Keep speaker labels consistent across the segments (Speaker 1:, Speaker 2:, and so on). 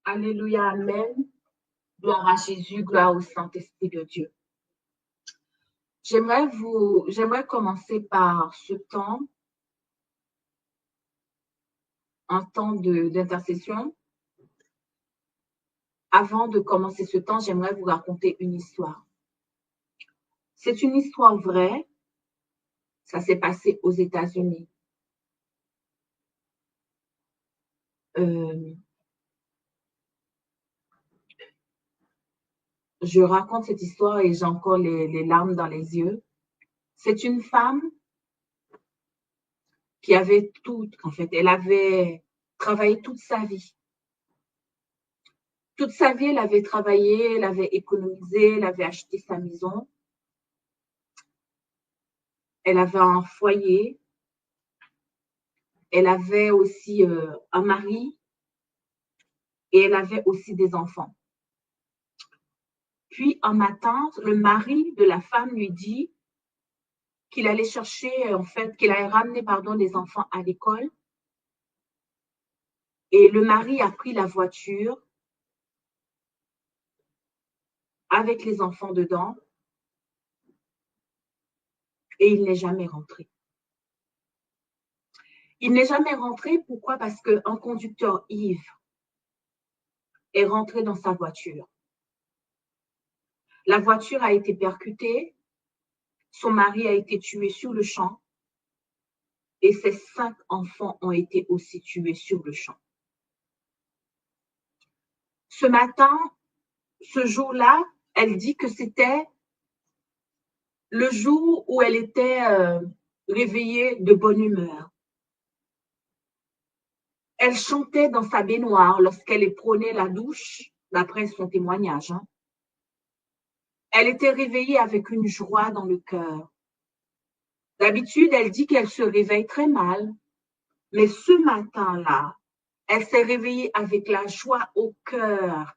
Speaker 1: Alléluia, Amen. Gloire à Jésus, gloire au Saint-Esprit de Dieu. J'aimerais commencer par ce temps, un temps d'intercession. Avant de commencer ce temps, j'aimerais vous raconter une histoire. C'est une histoire vraie. Ça s'est passé aux États-Unis. Je raconte cette histoire et j'ai encore les larmes dans les yeux. C'est une femme qui avait tout, en fait, elle avait travaillé toute sa vie. Toute sa vie, elle avait travaillé, elle avait économisé, elle avait acheté sa maison. Elle avait un foyer. Elle avait aussi un mari et elle avait aussi des enfants. Puis un matin, le mari de la femme lui dit qu'il allait chercher, en fait, qu'il allait ramener, les enfants à l'école. Et le mari a pris la voiture avec les enfants dedans et il n'est jamais rentré. Il n'est jamais rentré, pourquoi? Parce qu'un conducteur ivre est rentré dans sa voiture. La voiture a été percutée, son mari a été tué sur le champ et ses 5 enfants ont été aussi tués sur le champ. Ce matin, ce jour-là, elle dit que c'était le jour où elle était réveillée de bonne humeur. Elle chantait dans sa baignoire lorsqu'elle prenait la douche, d'après son témoignage. Elle était réveillée avec une joie dans le cœur. D'habitude, elle dit qu'elle se réveille très mal, mais ce matin-là, elle s'est réveillée avec la joie au cœur.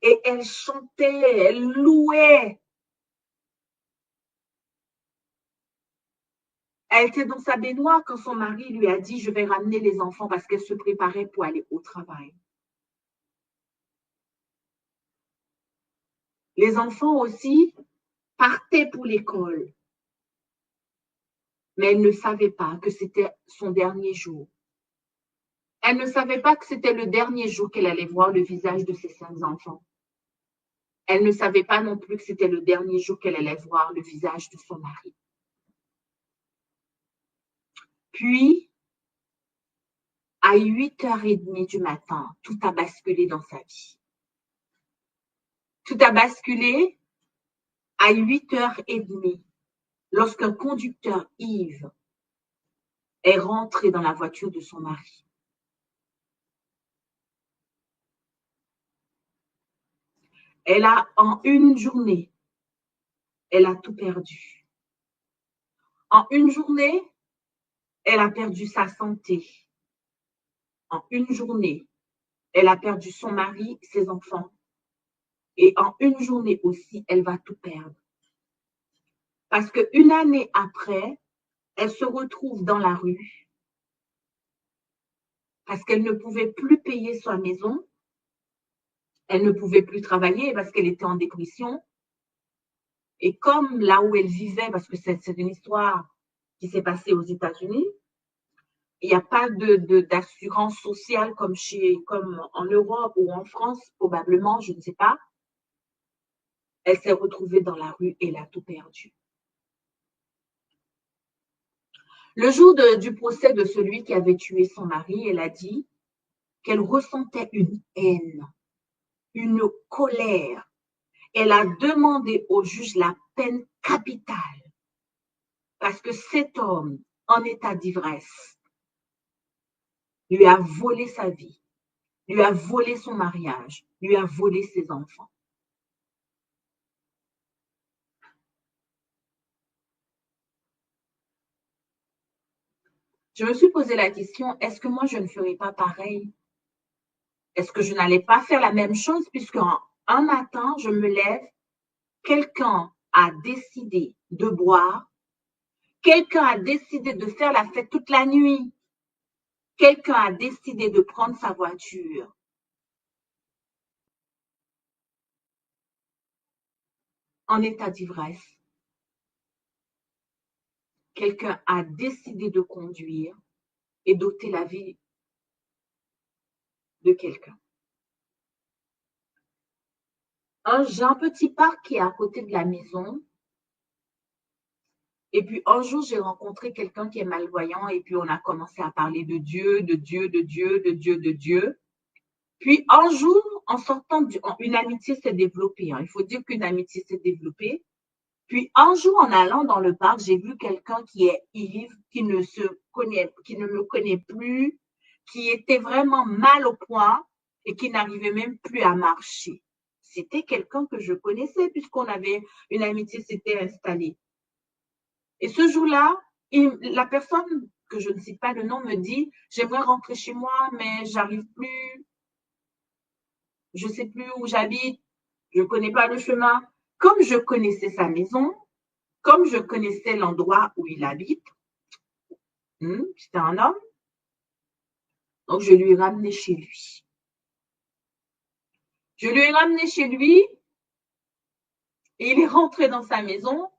Speaker 1: Et elle chantait, elle louait. Elle était dans sa baignoire quand son mari lui a dit « Je vais ramener les enfants » parce qu'elle se préparait pour aller au travail. Les enfants aussi partaient pour l'école. Mais elle ne savait pas que c'était son dernier jour. Elle ne savait pas que c'était le dernier jour qu'elle allait voir le visage de ses 5 enfants. Elle ne savait pas non plus que c'était le dernier jour qu'elle allait voir le visage de son mari. Puis, à 8h30 du matin, tout a basculé dans sa vie. Tout a basculé à 8h30 lorsqu'un conducteur ivre est rentré dans la voiture de son mari. Elle a, en une journée, elle a tout perdu. En une journée, elle a perdu sa santé. En une journée, elle a perdu son mari, ses enfants. Et en une journée aussi, elle va tout perdre. Parce qu'une année après, elle se retrouve dans la rue parce qu'elle ne pouvait plus payer sa maison. Elle ne pouvait plus travailler parce qu'elle était en dépression. Et comme là où elle vivait, parce que c'est une histoire qui s'est passée aux États-Unis, il n'y a pas d'assurance sociale comme en Europe ou en France, probablement, je ne sais pas. Elle s'est retrouvée dans la rue et elle a tout perdu. Le jour du procès de celui qui avait tué son mari, elle a dit qu'elle ressentait une haine, une colère. Elle a demandé au juge la peine capitale parce que cet homme, en état d'ivresse, lui a volé sa vie, lui a volé son mariage, lui a volé ses enfants. Je me suis posé la question, est-ce que moi je ne ferais pas pareil? Est-ce que je n'allais pas faire la même chose puisque un matin, je me lève, quelqu'un a décidé de boire, quelqu'un a décidé de faire la fête toute la nuit, quelqu'un a décidé de prendre sa voiture en état d'ivresse. Quelqu'un a décidé de conduire et d'ôter la vie de quelqu'un. J'ai un petit parc qui est à côté de la maison. Et puis un jour, j'ai rencontré quelqu'un qui est malvoyant et puis on a commencé à parler de Dieu, de Dieu, de Dieu, de Dieu, de Dieu. Puis un jour, en sortant, une amitié s'est développée. Il faut dire qu'une amitié s'est développée. Puis un jour, en allant dans le parc, j'ai vu quelqu'un qui est ivre, qui ne me connaît plus, qui était vraiment mal au point et qui n'arrivait même plus à marcher. C'était quelqu'un que je connaissais puisqu'on avait une amitié s'était installée. Et ce jour-là, la personne que je ne sais pas le nom me dit, j'aimerais rentrer chez moi, mais j'arrive plus, je sais plus où j'habite, je connais pas le chemin. Comme je connaissais sa maison, comme je connaissais l'endroit où il habite, c'était un homme, donc je lui ai ramené chez lui. Je lui ai ramené chez lui et il est rentré dans sa maison.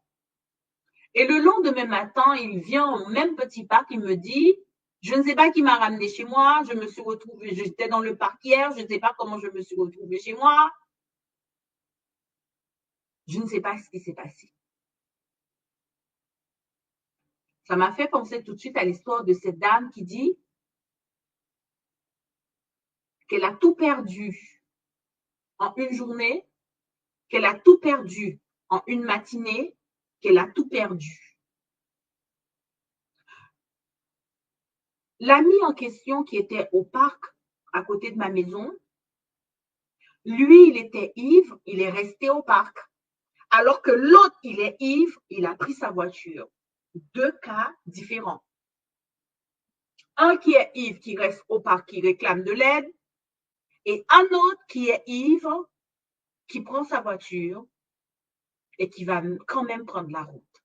Speaker 1: Et le lendemain matin, il vient au même petit parc, il me dit, je ne sais pas qui m'a ramené chez moi, je me suis retrouvée, j'étais dans le parc hier, je ne sais pas comment je me suis retrouvée chez moi. Je ne sais pas ce qui s'est passé. Ça m'a fait penser tout de suite à l'histoire de cette dame qui dit qu'elle a tout perdu en une journée, qu'elle a tout perdu en une matinée, qu'elle a tout perdu. L'ami en question qui était au parc à côté de ma maison, lui, il était ivre, il est resté au parc. Alors que l'autre, il est ivre, il a pris sa voiture. Deux cas différents. Un qui est ivre, qui reste au parc, qui réclame de l'aide, et un autre qui est ivre, qui prend sa voiture et qui va quand même prendre la route.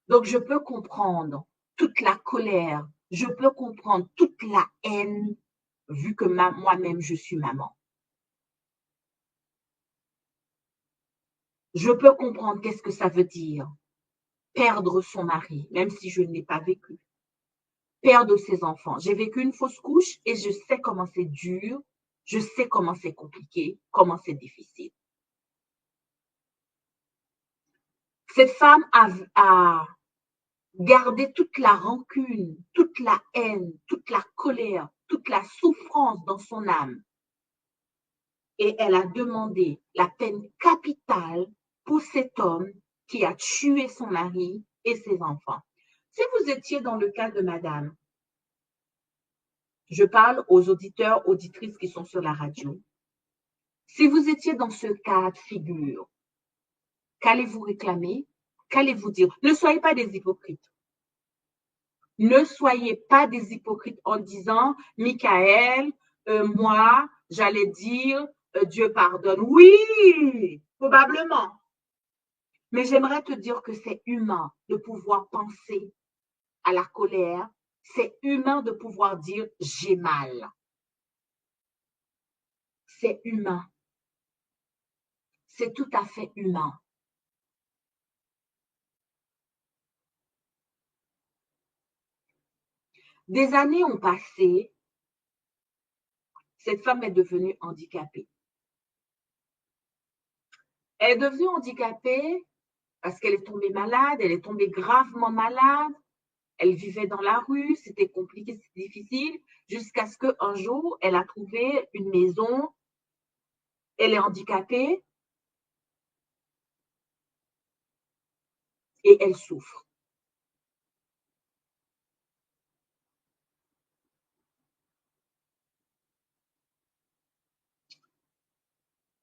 Speaker 1: Donc, je peux comprendre toute la colère, je peux comprendre toute la haine, vu que moi-même, je suis maman. Je peux comprendre qu'est-ce que ça veut dire, perdre son mari, même si je ne l'ai pas vécu. Perdre ses enfants. J'ai vécu une fausse couche et je sais comment c'est dur, je sais comment c'est compliqué, comment c'est difficile. Cette femme a gardé toute la rancune, toute la haine, toute la colère, toute la souffrance dans son âme. Et elle a demandé la peine capitale pour cet homme qui a tué son mari et ses enfants. Si vous étiez dans le cas de madame, je parle aux auditeurs, auditrices qui sont sur la radio. Si vous étiez dans ce cas de figure, qu'allez-vous réclamer? Qu'allez-vous dire? Ne soyez pas des hypocrites. Ne soyez pas des hypocrites en disant, Michael, moi, j'allais dire, Dieu pardonne. Oui, probablement. Mais j'aimerais te dire que c'est humain de pouvoir penser à la colère. C'est humain de pouvoir dire, j'ai mal. C'est humain. C'est tout à fait humain. Des années ont passé. Cette femme est devenue handicapée. Elle est devenue handicapée parce qu'elle est tombée malade, elle est tombée gravement malade. Elle vivait dans la rue, c'était compliqué, c'était difficile, jusqu'à ce qu'un jour, elle a trouvé une maison. Elle est handicapée et elle souffre.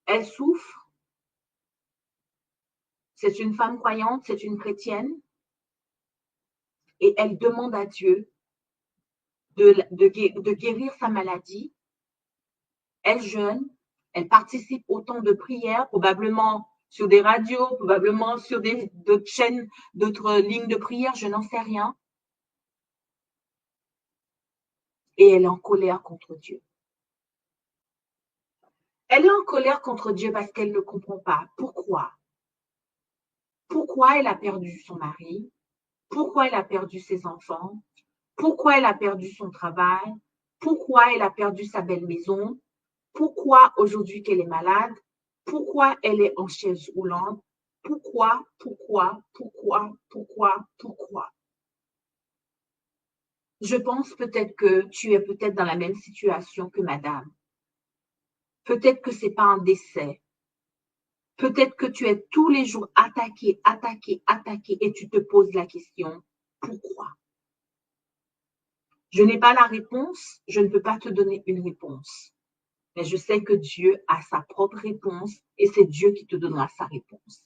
Speaker 1: Elle souffre. C'est une femme croyante, c'est une chrétienne. Et elle demande à Dieu de guérir sa maladie. Elle jeûne, elle participe au temps de prière, probablement sur des radios, probablement sur d'autres chaînes, d'autres lignes de prière, je n'en sais rien. Et elle est en colère contre Dieu. Elle est en colère contre Dieu parce qu'elle ne comprend pas. Pourquoi? Pourquoi elle a perdu son mari? Pourquoi elle a perdu ses enfants? Pourquoi elle a perdu son travail? Pourquoi elle a perdu sa belle maison? Pourquoi aujourd'hui qu'elle est malade? Pourquoi elle est en chaise roulante? Pourquoi? Je pense peut-être que tu es peut-être dans la même situation que madame. Peut-être que c'est pas un décès. Peut-être que tu es tous les jours attaqué et tu te poses la question, pourquoi? Je n'ai pas la réponse, je ne peux pas te donner une réponse. Mais je sais que Dieu a sa propre réponse et c'est Dieu qui te donnera sa réponse.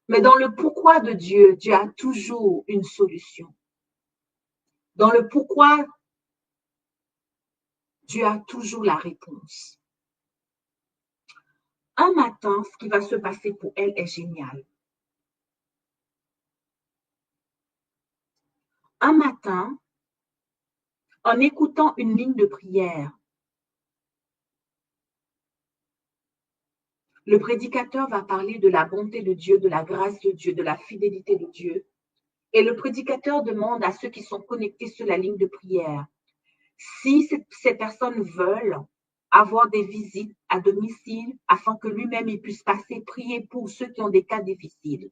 Speaker 1: Mais dans le pourquoi de Dieu, Dieu a toujours une solution. Dans le pourquoi, Dieu a toujours la réponse. Un matin, ce qui va se passer pour elle est génial. Un matin, en écoutant une ligne de prière, le prédicateur va parler de la bonté de Dieu, de la grâce de Dieu, de la fidélité de Dieu. Et le prédicateur demande à ceux qui sont connectés sur la ligne de prière si ces personnes veulent avoir des visites à domicile afin que lui-même il puisse passer prier pour ceux qui ont des cas difficiles.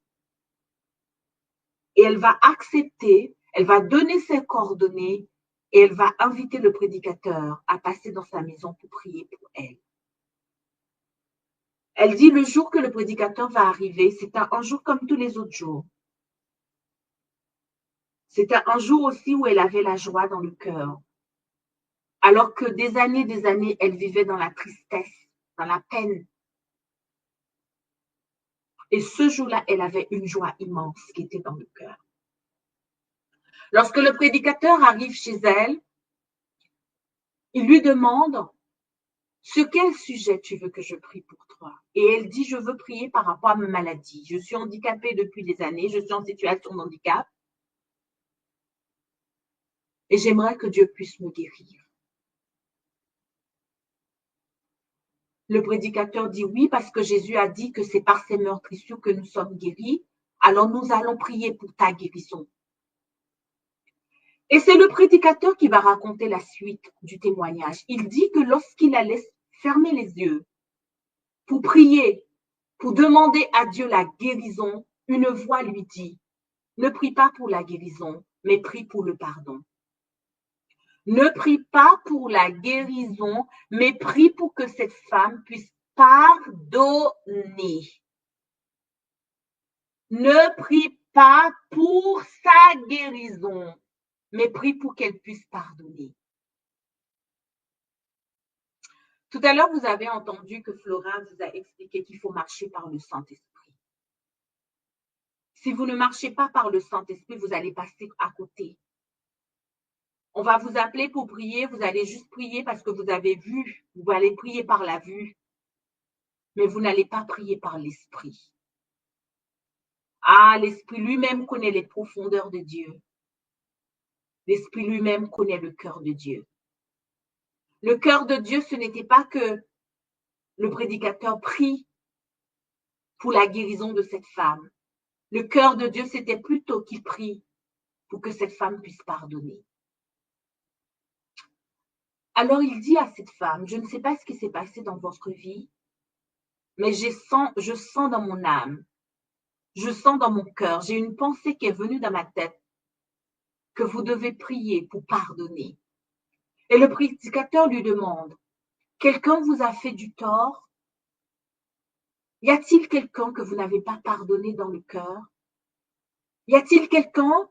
Speaker 1: Et elle va accepter, elle va donner ses coordonnées et elle va inviter le prédicateur à passer dans sa maison pour prier pour elle. Elle dit le jour que le prédicateur va arriver, c'est un jour comme tous les autres jours. C'était un jour aussi où elle avait la joie dans le cœur. Alors que des années, elle vivait dans la tristesse, dans la peine. Et ce jour-là, elle avait une joie immense qui était dans le cœur. Lorsque le prédicateur arrive chez elle, il lui demande sur quel sujet tu veux que je prie pour toi. Et elle dit, je veux prier par rapport à ma maladie. Je suis handicapée depuis des années, je suis en situation de handicap. Et j'aimerais que Dieu puisse me guérir. Le prédicateur dit oui, parce que Jésus a dit que c'est par ses meurtrissures que nous sommes guéris. Alors nous allons prier pour ta guérison. Et c'est le prédicateur qui va raconter la suite du témoignage. Il dit que lorsqu'il allait fermer les yeux pour prier, pour demander à Dieu la guérison, une voix lui dit, ne prie pas pour la guérison, mais prie pour le pardon. Ne prie pas pour la guérison, mais prie pour que cette femme puisse pardonner. Ne prie pas pour sa guérison, mais prie pour qu'elle puisse pardonner. Tout à l'heure, vous avez entendu que Flora vous a expliqué qu'il faut marcher par le Saint-Esprit. Si vous ne marchez pas par le Saint-Esprit, vous allez passer à côté. On va vous appeler pour prier, vous allez juste prier parce que vous avez vu, vous allez prier par la vue, mais vous n'allez pas prier par l'Esprit. Ah, l'Esprit lui-même connaît les profondeurs de Dieu. L'Esprit lui-même connaît le cœur de Dieu. Le cœur de Dieu, ce n'était pas que le prédicateur prie pour la guérison de cette femme. Le cœur de Dieu, c'était plutôt qu'il prie pour que cette femme puisse pardonner. Alors il dit à cette femme, je ne sais pas ce qui s'est passé dans votre vie, mais je sens dans mon âme, je sens dans mon cœur, j'ai une pensée qui est venue dans ma tête que vous devez prier pour pardonner. Et le prédicateur lui demande, quelqu'un vous a fait du tort? Y a-t-il quelqu'un que vous n'avez pas pardonné dans le cœur? Y a-t-il quelqu'un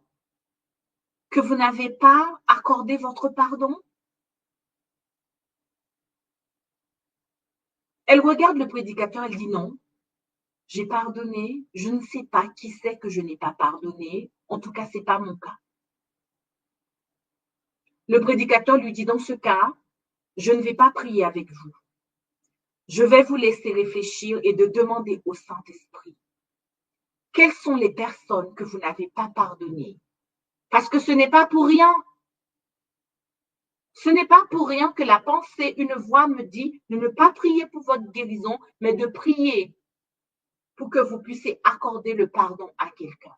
Speaker 1: que vous n'avez pas accordé votre pardon? Elle regarde le prédicateur, elle dit non, j'ai pardonné, je ne sais pas qui c'est que je n'ai pas pardonné, en tout cas, ce n'est pas mon cas. Le prédicateur lui dit, dans ce cas, je ne vais pas prier avec vous. Je vais vous laisser réfléchir et de demander au Saint-Esprit. Quelles sont les personnes que vous n'avez pas pardonnées? Parce que ce n'est pas pour rien. Ce n'est pas pour rien que la pensée, une voix me dit de ne pas prier pour votre guérison, mais de prier pour que vous puissiez accorder le pardon à quelqu'un.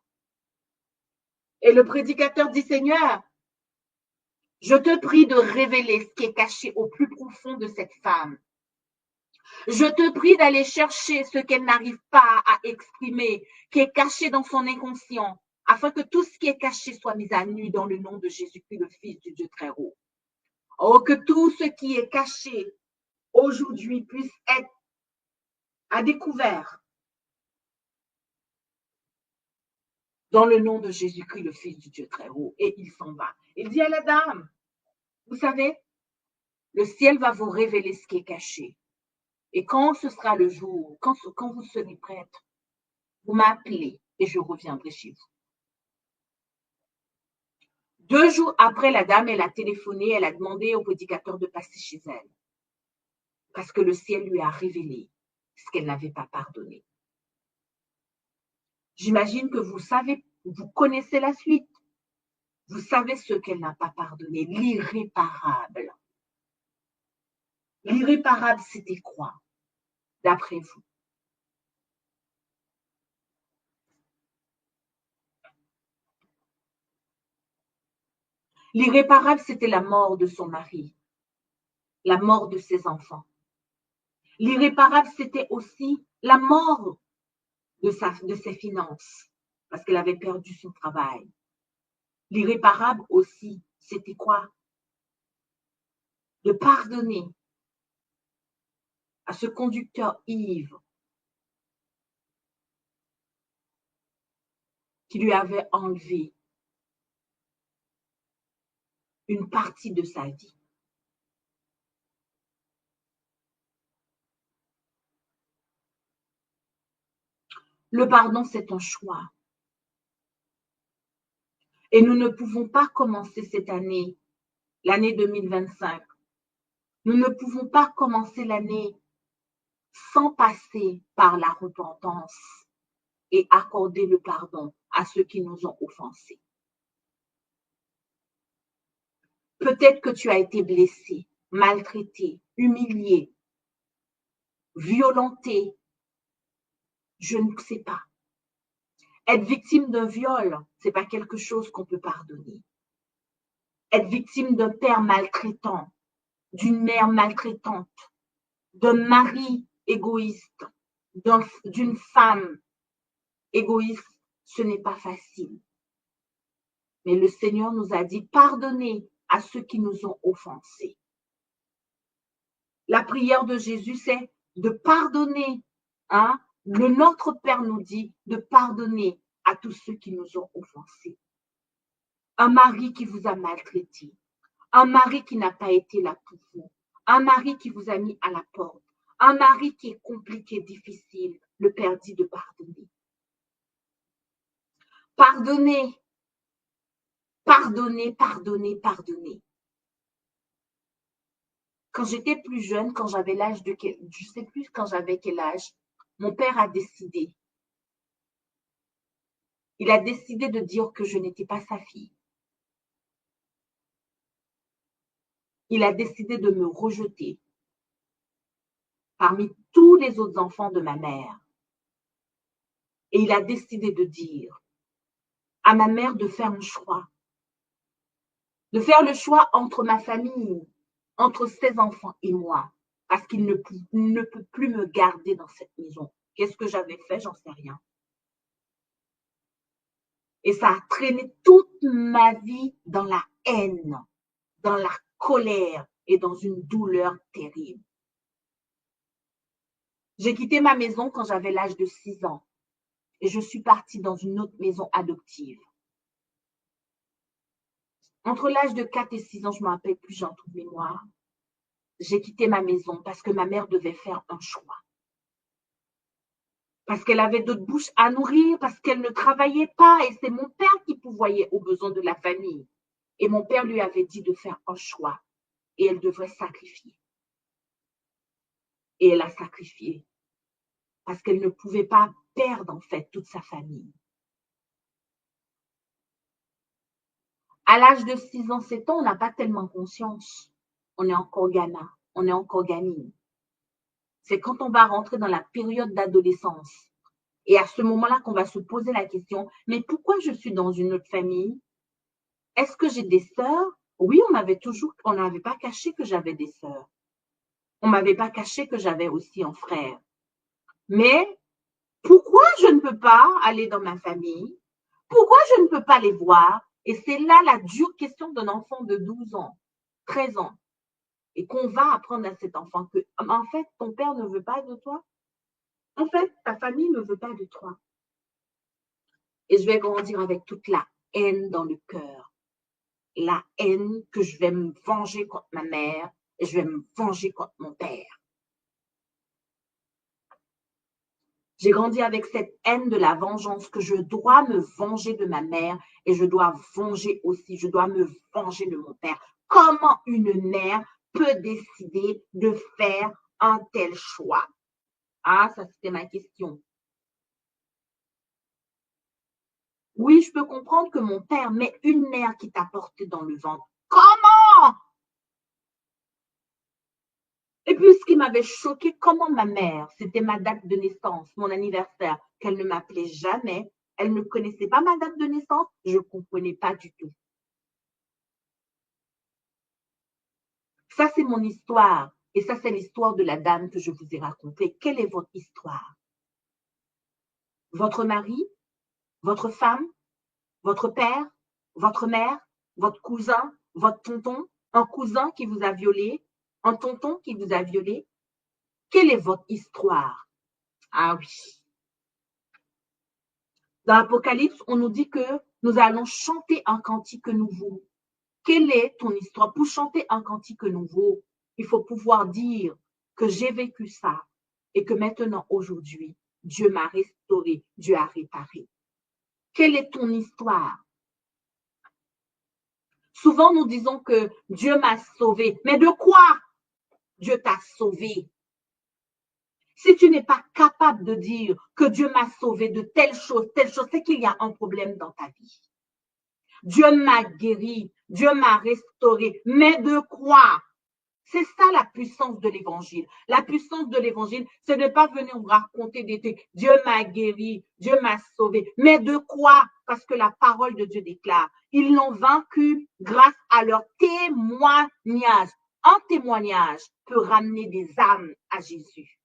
Speaker 1: Et le prédicateur dit, Seigneur, je te prie de révéler ce qui est caché au plus profond de cette femme. Je te prie d'aller chercher ce qu'elle n'arrive pas à exprimer, qui est caché dans son inconscient, afin que tout ce qui est caché soit mis à nu dans le nom de Jésus-Christ, le Fils du Dieu très haut. Oh, que tout ce qui est caché aujourd'hui puisse être à découvert dans le nom de Jésus-Christ, le Fils du Dieu très haut. Et il s'en va. Il dit à la dame, vous savez, le ciel va vous révéler ce qui est caché. Et quand ce sera le jour, quand vous serez prête, vous m'appelez et je reviendrai chez vous. 2 jours après, la dame, elle a téléphoné, elle a demandé au prédicateur de passer chez elle. Parce que le ciel lui a révélé ce qu'elle n'avait pas pardonné. J'imagine que vous savez, vous connaissez la suite. Vous savez ce qu'elle n'a pas pardonné, l'irréparable. L'irréparable, c'était quoi, d'après vous? L'irréparable, c'était la mort de son mari, la mort de ses enfants. L'irréparable, c'était aussi la mort de ses finances, parce qu'elle avait perdu son travail. L'irréparable aussi, c'était quoi? De pardonner à ce conducteur ivre qui lui avait enlevé une partie de sa vie. Le pardon, c'est un choix. Et nous ne pouvons pas commencer cette année, l'année 2025. Nous ne pouvons pas commencer l'année sans passer par la repentance et accorder le pardon à ceux qui nous ont offensés. Peut-être que tu as été blessé, maltraité, humilié, violenté. Je ne sais pas. Être victime d'un viol, c'est pas quelque chose qu'on peut pardonner. Être victime d'un père maltraitant, d'une mère maltraitante, d'un mari égoïste, d'une femme égoïste, ce n'est pas facile. Mais le Seigneur nous a dit, pardonnez à ceux qui nous ont offensés. La prière de Jésus, c'est de pardonner. Hein? Le Notre Père nous dit de pardonner à tous ceux qui nous ont offensés. Un mari qui vous a maltraité, un mari qui n'a pas été là pour vous, un mari qui vous a mis à la porte, un mari qui est compliqué, difficile, le Père dit de pardonner. Pardonnez, pardonnez, pardonnez, pardonnez. Quand j'étais plus jeune, quand j'avais l'âge de je sais plus quand j'avais quel âge, mon père a décidé. Il a décidé de dire que je n'étais pas sa fille. Il a décidé de me rejeter parmi tous les autres enfants de ma mère. Et il a décidé de dire à ma mère de faire un choix. De faire le choix entre ma famille, entre ses enfants et moi. Parce qu'il ne peut plus me garder dans cette maison. Qu'est-ce que j'avais fait? J'en sais rien. Et ça a traîné toute ma vie dans la haine, dans la colère et dans une douleur terrible. J'ai quitté ma maison quand j'avais l'âge de 6 ans et je suis partie dans une autre maison adoptive. Entre l'âge de 4 et 6 ans, je ne me rappelle plus, j'ai un trou de mémoire. J'ai quitté ma maison parce que ma mère devait faire un choix. Parce qu'elle avait d'autres bouches à nourrir, parce qu'elle ne travaillait pas et c'est mon père qui pourvoyait aux besoins de la famille. Et mon père lui avait dit de faire un choix et elle devrait sacrifier. Et elle a sacrifié parce qu'elle ne pouvait pas perdre en fait toute sa famille. À l'âge de 6 ans, 7 ans, on n'a pas tellement conscience. On est encore gamin, on est encore gamine. C'est quand on va rentrer dans la période d'adolescence. Et à ce moment-là qu'on va se poser la question, mais pourquoi je suis dans une autre famille? Est-ce que j'ai des sœurs? Oui, on n'avait pas caché que j'avais des sœurs. On m'avait pas caché que j'avais aussi un frère. Mais pourquoi je ne peux pas aller dans ma famille? Pourquoi je ne peux pas les voir? Et c'est là la dure question d'un enfant de 12 ans, 13 ans. Et qu'on va apprendre à cet enfant que, en fait, ton père ne veut pas de toi. En fait, ta famille ne veut pas de toi. Et je vais grandir avec toute la haine dans le cœur. La haine que je vais me venger contre ma mère et je vais me venger contre mon père. J'ai grandi avec cette haine de la vengeance que je dois me venger de ma mère et je dois je dois me venger de mon père. Comment une mère peut décider de faire un tel choix? Ah, ça c'était ma question. Oui, je peux comprendre que mon père met une mère qui t'a porté dans le ventre. Comment? Et puis, ce qui m'avait choqué, comment ma mère, c'était ma date de naissance, mon anniversaire, qu'elle ne m'appelait jamais, elle ne connaissait pas ma date de naissance, je ne comprenais pas du tout. Ça, c'est mon histoire. Et ça, c'est l'histoire de la dame que je vous ai racontée. Quelle est votre histoire? Votre mari, votre femme, votre père, votre mère, votre cousin, votre tonton, un cousin qui vous a violé, un tonton qui vous a violé. Quelle est votre histoire? Ah oui. Dans l'Apocalypse, on nous dit que nous allons chanter un cantique nouveau. Quelle est ton histoire? Pour chanter un cantique nouveau, il faut pouvoir dire que j'ai vécu ça et que maintenant, aujourd'hui, Dieu m'a restauré, Dieu a réparé. Quelle est ton histoire? Souvent, nous disons que Dieu m'a sauvé. Mais de quoi Dieu t'a sauvé? Si tu n'es pas capable de dire que Dieu m'a sauvé de telle chose, c'est qu'il y a un problème dans ta vie. Dieu m'a guéri, Dieu m'a restauré. Mais de quoi? C'est ça la puissance de l'évangile. La puissance de l'évangile, c'est de ne pas venir vous raconter des trucs. Dieu m'a guéri, Dieu m'a sauvé. Mais de quoi? Parce que la parole de Dieu déclare, ils l'ont vaincu grâce à leur témoignage. Un témoignage peut ramener des âmes à Jésus.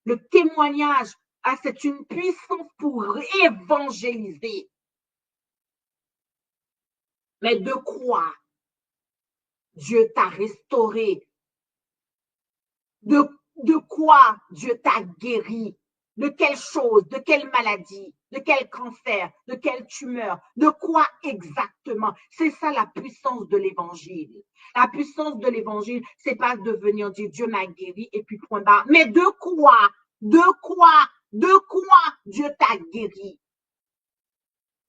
Speaker 1: Le témoignage, c'est une puissance pour évangéliser. Mais de quoi? Dieu t'a restauré. De quoi Dieu t'a guéri? De quelle chose? De quelle maladie? De quel cancer? De quelle tumeur? De quoi exactement? C'est ça la puissance de l'évangile. La puissance de l'évangile, c'est pas de venir dire Dieu m'a guéri et puis point barre. Mais de quoi? De quoi? De quoi Dieu t'a guéri?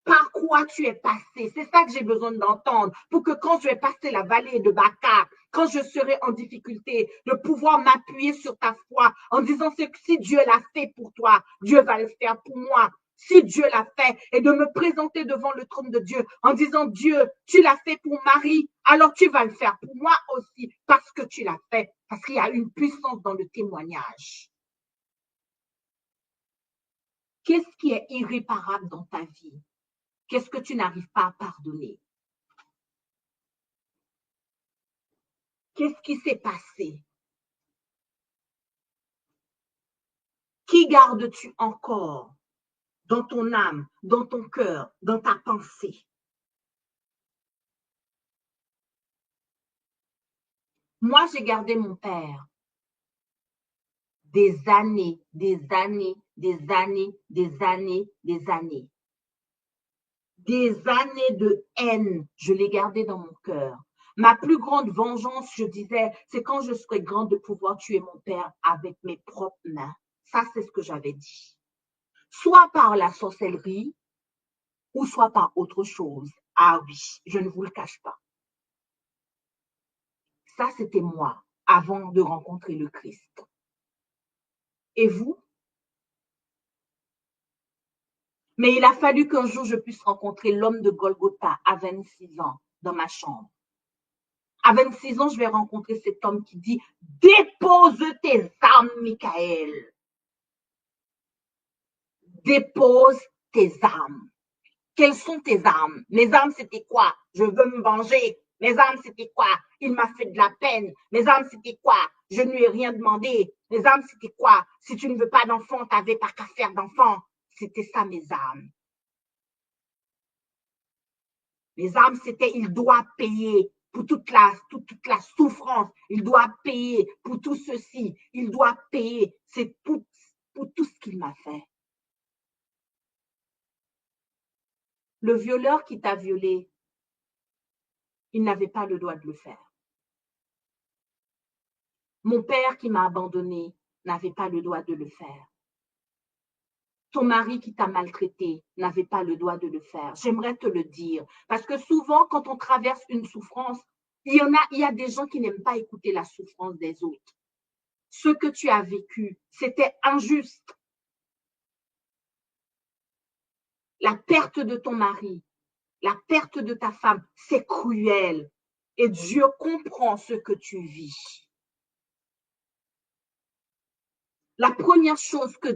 Speaker 1: Par quoi tu es passé? C'est ça que j'ai besoin d'entendre pour que quand je vais passer la vallée de Baca, quand je serai en difficulté, de pouvoir m'appuyer sur ta foi en disant que si Dieu l'a fait pour toi, Dieu va le faire pour moi. Si Dieu l'a fait, et de me présenter devant le trône de Dieu en disant Dieu, tu l'as fait pour Marie, alors tu vas le faire pour moi aussi parce que tu l'as fait, parce qu'il y a une puissance dans le témoignage. Qu'est-ce qui est irréparable dans ta vie? Qu'est-ce que tu n'arrives pas à pardonner? Qu'est-ce qui s'est passé? Qui gardes-tu encore dans ton âme, dans ton cœur, dans ta pensée? Moi, j'ai gardé mon père des années, des années, des années, des années, des années. Des années de haine, je l'ai gardé dans mon cœur. Ma plus grande vengeance, je disais, c'est quand je serai grande de pouvoir tuer mon père avec mes propres mains. Ça, c'est ce que j'avais dit. Soit par la sorcellerie, ou soit par autre chose. Ah oui, je ne vous le cache pas. Ça, c'était moi avant de rencontrer le Christ. Et vous? Mais il a fallu qu'un jour je puisse rencontrer l'homme de Golgotha à 26 ans. dans ma chambre. À 26 ans, je vais rencontrer cet homme qui dit « Dépose tes armes, Michael. Dépose tes armes. » Quelles sont tes armes? Mes armes, c'était quoi? Je veux me venger. Mes armes, c'était quoi? Il m'a fait de la peine. Mes armes, c'était quoi? Je ne lui ai rien demandé. Mes armes, c'était quoi? Si tu ne veux pas d'enfant, tu n'avais pas qu'à faire d'enfant. C'était ça, mes armes. Les armes, c'était il doit payer pour toute la souffrance. Il doit payer pour tout ceci. Il doit payer. C'est pour tout ce qu'il m'a fait. Le violeur qui t'a violé, il n'avait pas le droit de le faire. Mon père qui m'a abandonné n'avait pas le droit de le faire. Ton mari qui t'a maltraité n'avait pas le droit de le faire. J'aimerais te le dire. Parce que souvent, quand on traverse une souffrance, il y a des gens qui n'aiment pas écouter la souffrance des autres. Ce que tu as vécu, c'était injuste. La perte de ton mari, la perte de ta femme, c'est cruel. Et Dieu comprend ce que tu vis. La première chose que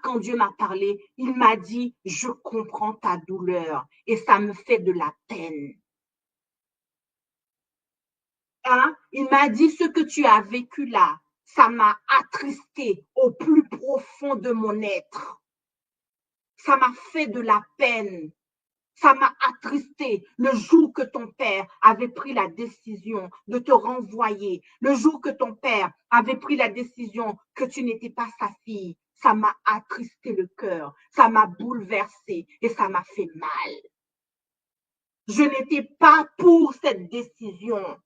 Speaker 1: quand Dieu m'a parlé, il m'a dit, je comprends ta douleur et ça me fait de la peine. Hein? Il m'a dit, ce que tu as vécu là, ça m'a attristé au plus profond de mon être. Ça m'a fait de la peine. Ça m'a attristé le jour que ton père avait pris la décision de te renvoyer, le jour que ton père avait pris la décision que tu n'étais pas sa fille. Ça m'a attristé le cœur, ça m'a bouleversé et ça m'a fait mal. Je n'étais pas pour cette décision.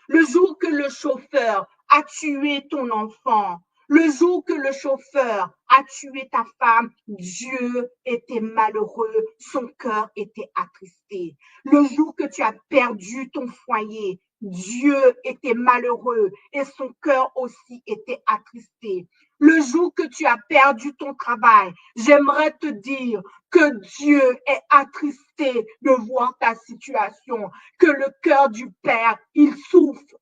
Speaker 1: Le jour que le chauffeur a tué ton enfant, le jour que le chauffeur a tué ta femme, Dieu était malheureux, son cœur était attristé. Le jour que tu as perdu ton foyer, Dieu était malheureux et son cœur aussi était attristé. Le jour que tu as perdu ton travail, j'aimerais te dire que Dieu est attristé de voir ta situation, que le cœur du Père, il souffre.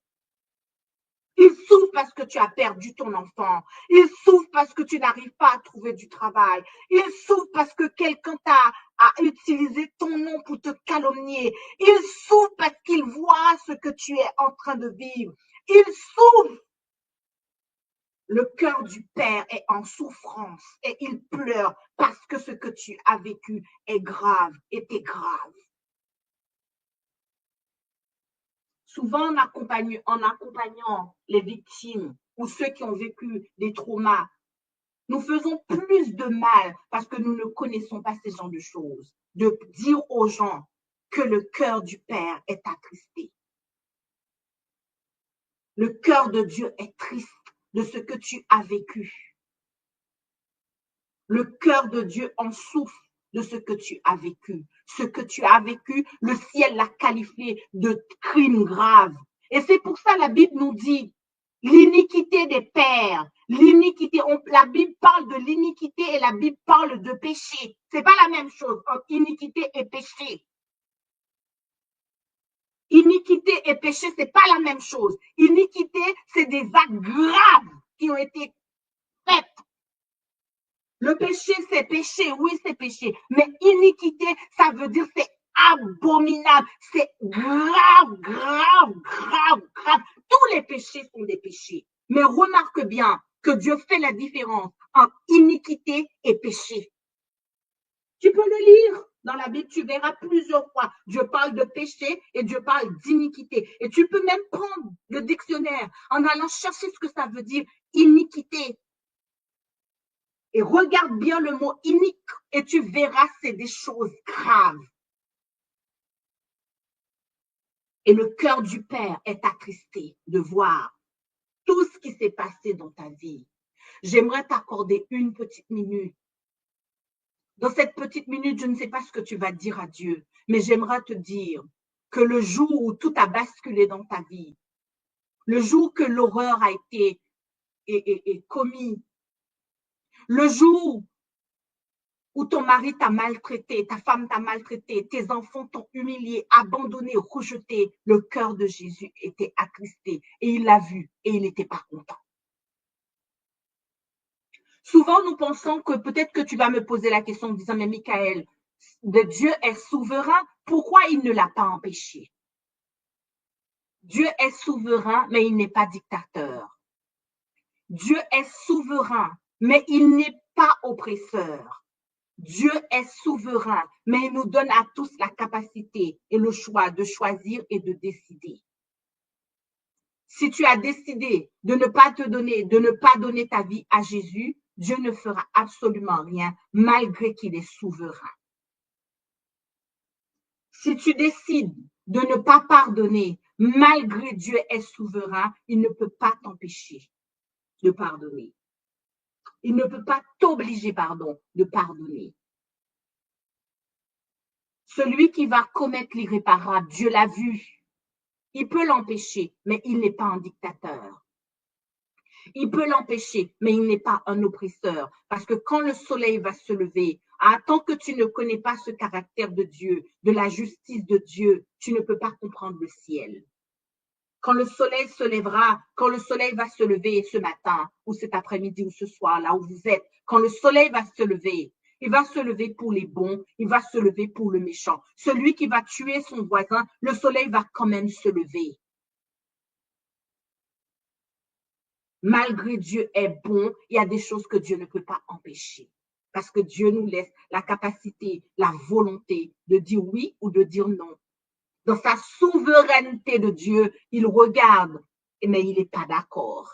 Speaker 1: Il souffre parce que tu as perdu ton enfant. Il souffre parce que tu n'arrives pas à trouver du travail. Il souffre parce que quelqu'un a utilisé ton nom pour te calomnier. Il souffre parce qu'il voit ce que tu es en train de vivre. Il souffre. Le cœur du Père est en souffrance et il pleure parce que ce que tu as vécu est grave, était grave. Souvent, en accompagnant les victimes ou ceux qui ont vécu des traumas, nous faisons plus de mal parce que nous ne connaissons pas ces genres de choses, de dire aux gens que le cœur du Père est attristé. Le cœur de Dieu est triste de ce que tu as vécu. Le cœur de Dieu en souffre de ce que tu as vécu. Ce que tu as vécu, le ciel l'a qualifié de crime grave. Et c'est pour ça la Bible nous dit l'iniquité des pères, l'iniquité, la Bible parle de l'iniquité et la Bible parle de péché. C'est pas la même chose entre iniquité et péché. Iniquité et péché, c'est pas la même chose. Iniquité, c'est des actes graves qui ont été faits. Le péché, c'est péché, oui, c'est péché. Mais iniquité, ça veut dire c'est abominable, c'est grave, grave, grave, grave. Tous les péchés sont des péchés. Mais remarque bien que Dieu fait la différence entre iniquité et péché. Tu peux le lire dans la Bible, tu verras plusieurs fois. Dieu parle de péché et Dieu parle d'iniquité. Et tu peux même prendre le dictionnaire en allant chercher ce que ça veut dire, iniquité. Et regarde bien le mot inique et tu verras, c'est des choses graves. Et le cœur du Père est attristé de voir tout ce qui s'est passé dans ta vie. J'aimerais t'accorder une petite minute. Dans cette petite minute, je ne sais pas ce que tu vas dire à Dieu, mais j'aimerais te dire que le jour où tout a basculé dans ta vie, le jour que l'horreur a été commis, le jour où ton mari t'a maltraité, ta femme t'a maltraité, tes enfants t'ont humilié, abandonné, rejeté, le cœur de Jésus était attristé et il l'a vu et il n'était pas content. Souvent, nous pensons que peut-être que tu vas me poser la question en disant, mais Michael, Dieu est souverain, pourquoi il ne l'a pas empêché? Dieu est souverain, mais il n'est pas dictateur. Dieu est souverain, mais il n'est pas oppresseur. Dieu est souverain, mais il nous donne à tous la capacité et le choix de choisir et de décider. Si tu as décidé de ne pas donner ta vie à Jésus, Dieu ne fera absolument rien malgré qu'il est souverain. Si tu décides de ne pas pardonner, malgré Dieu est souverain, il ne peut pas t'empêcher de pardonner. Il ne peut pas t'obliger, de pardonner. Celui qui va commettre l'irréparable, Dieu l'a vu. Il peut l'empêcher, mais il n'est pas un dictateur. Il peut l'empêcher, mais il n'est pas un oppresseur. Parce que quand le soleil va se lever, tant que tu ne connais pas ce caractère de Dieu, de la justice de Dieu, tu ne peux pas comprendre le ciel. Quand le soleil se lèvera, quand le soleil va se lever ce matin, ou cet après-midi, ou ce soir, là où vous êtes, quand le soleil va se lever, il va se lever pour les bons, il va se lever pour le méchant. Celui qui va tuer son voisin, le soleil va quand même se lever. Malgré Dieu est bon, il y a des choses que Dieu ne peut pas empêcher. Parce que Dieu nous laisse la capacité, la volonté de dire oui ou de dire non. Dans sa souveraineté de Dieu, il regarde, mais il n'est pas d'accord.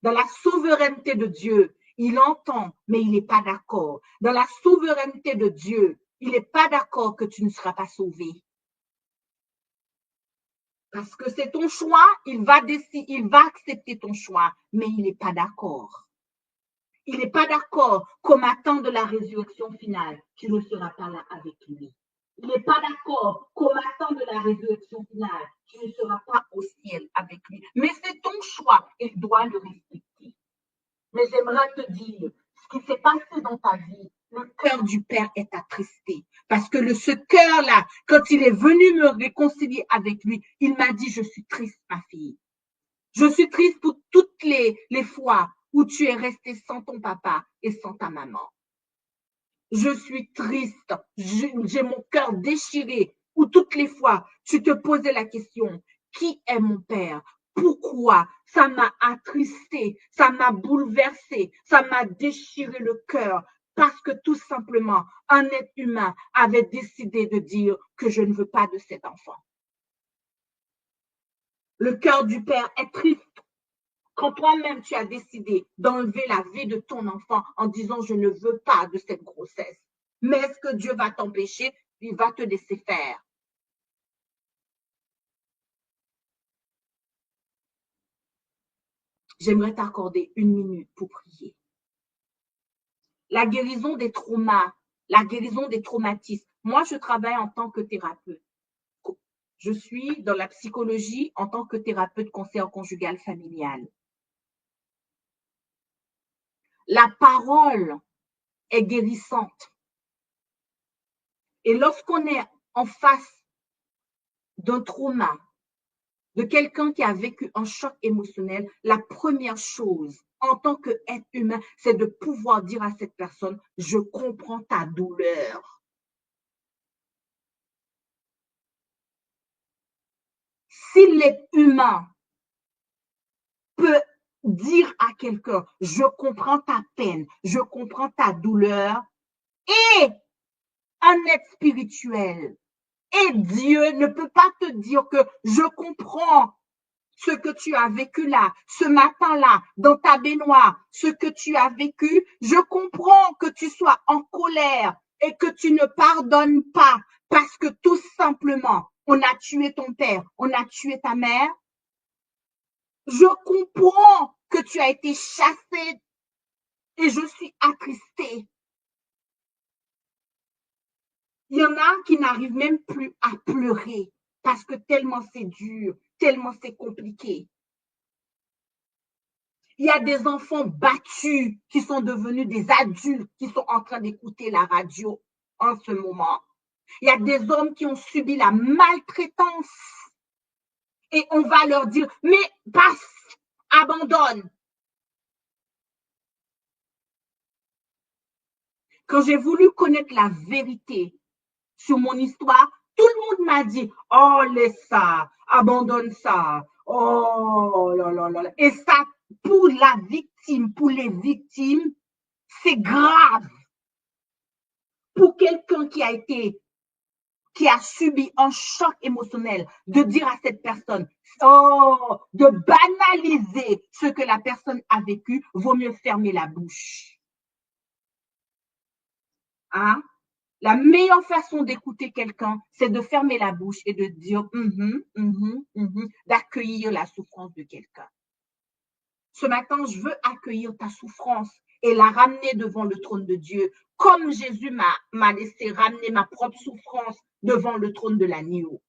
Speaker 1: Dans la souveraineté de Dieu, il entend, mais il n'est pas d'accord. Dans la souveraineté de Dieu, il n'est pas d'accord que tu ne seras pas sauvé. Parce que c'est ton choix, il va accepter ton choix, mais il n'est pas d'accord. Il n'est pas d'accord qu'au matin de la résurrection finale, tu ne seras pas là avec lui. Il n'est pas d'accord qu'au matin de la résurrection finale, tu ne seras pas au ciel avec lui. Mais c'est ton choix et il doit le respecter. Mais j'aimerais te dire, ce qui s'est passé dans ta vie, le cœur du Père est attristé. Parce que ce cœur-là, quand il est venu me réconcilier avec lui, il m'a dit, je suis triste, ma fille. Je suis triste pour toutes les fois où tu es restée sans ton papa et sans ta maman. Je suis triste, j'ai mon cœur déchiré, où toutes les fois tu te posais la question, qui est mon père? Pourquoi? Ça m'a attristé, ça m'a bouleversé, ça m'a déchiré le cœur, parce que tout simplement, un être humain avait décidé de dire que je ne veux pas de cet enfant. Le cœur du père est triste. Quand toi-même tu as décidé d'enlever la vie de ton enfant en disant je ne veux pas de cette grossesse, mais est-ce que Dieu va t'empêcher? Il va te laisser faire. J'aimerais t'accorder 1 minute pour prier. La guérison des traumas, la guérison des traumatismes. Moi, je travaille en tant que thérapeute. Je suis dans la psychologie en tant que thérapeute conseil conjugal familial. La parole est guérissante. Et lorsqu'on est en face d'un trauma, de quelqu'un qui a vécu un choc émotionnel, la première chose en tant qu'être humain, c'est de pouvoir dire à cette personne, je comprends ta douleur. Si l'être humain peut dire à quelqu'un, je comprends ta peine, je comprends ta douleur, et un être spirituel et Dieu ne peut pas te dire que je comprends ce que tu as vécu là, ce matin-là, dans ta baignoire, ce que tu as vécu, je comprends que tu sois en colère et que tu ne pardonnes pas parce que tout simplement, on a tué ton père, on a tué ta mère. Je comprends que tu as été chassé et je suis attristée. Il y en a qui n'arrivent même plus à pleurer parce que tellement c'est dur, tellement c'est compliqué. Il y a des enfants battus qui sont devenus des adultes qui sont en train d'écouter la radio en ce moment. Il y a des hommes qui ont subi la maltraitance. Et on va leur dire, mais passe, abandonne. Quand j'ai voulu connaître la vérité sur mon histoire, tout le monde m'a dit, oh, laisse ça, abandonne ça, oh là là là. Et ça, pour la victime, pour les victimes, c'est grave. Pour quelqu'un qui a subi un choc émotionnel, de dire à cette personne, oh, de banaliser ce que la personne a vécu, vaut mieux fermer la bouche. Hein? La meilleure façon d'écouter quelqu'un, c'est de fermer la bouche et de dire d'accueillir la souffrance de quelqu'un. Ce matin, je veux accueillir ta souffrance et la ramener devant le trône de Dieu, comme Jésus m'a laissé ramener ma propre souffrance devant le trône de l'agneau.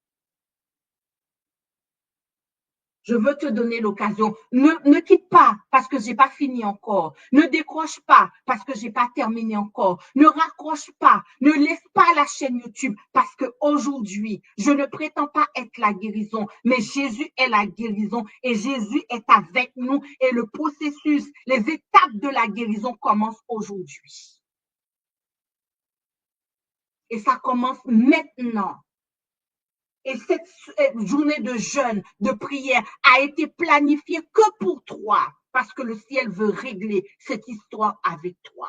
Speaker 1: Je veux te donner l'occasion. Ne quitte pas parce que j'ai pas fini encore. Ne décroche pas parce que j'ai pas terminé encore. Ne raccroche pas. Ne laisse pas la chaîne YouTube parce que aujourd'hui, je ne prétends pas être la guérison, mais Jésus est la guérison et Jésus est avec nous et le processus, les étapes de la guérison commencent aujourd'hui. Et ça commence maintenant. Et cette journée de jeûne, de prière a été planifiée que pour toi, parce que le ciel veut régler cette histoire avec toi.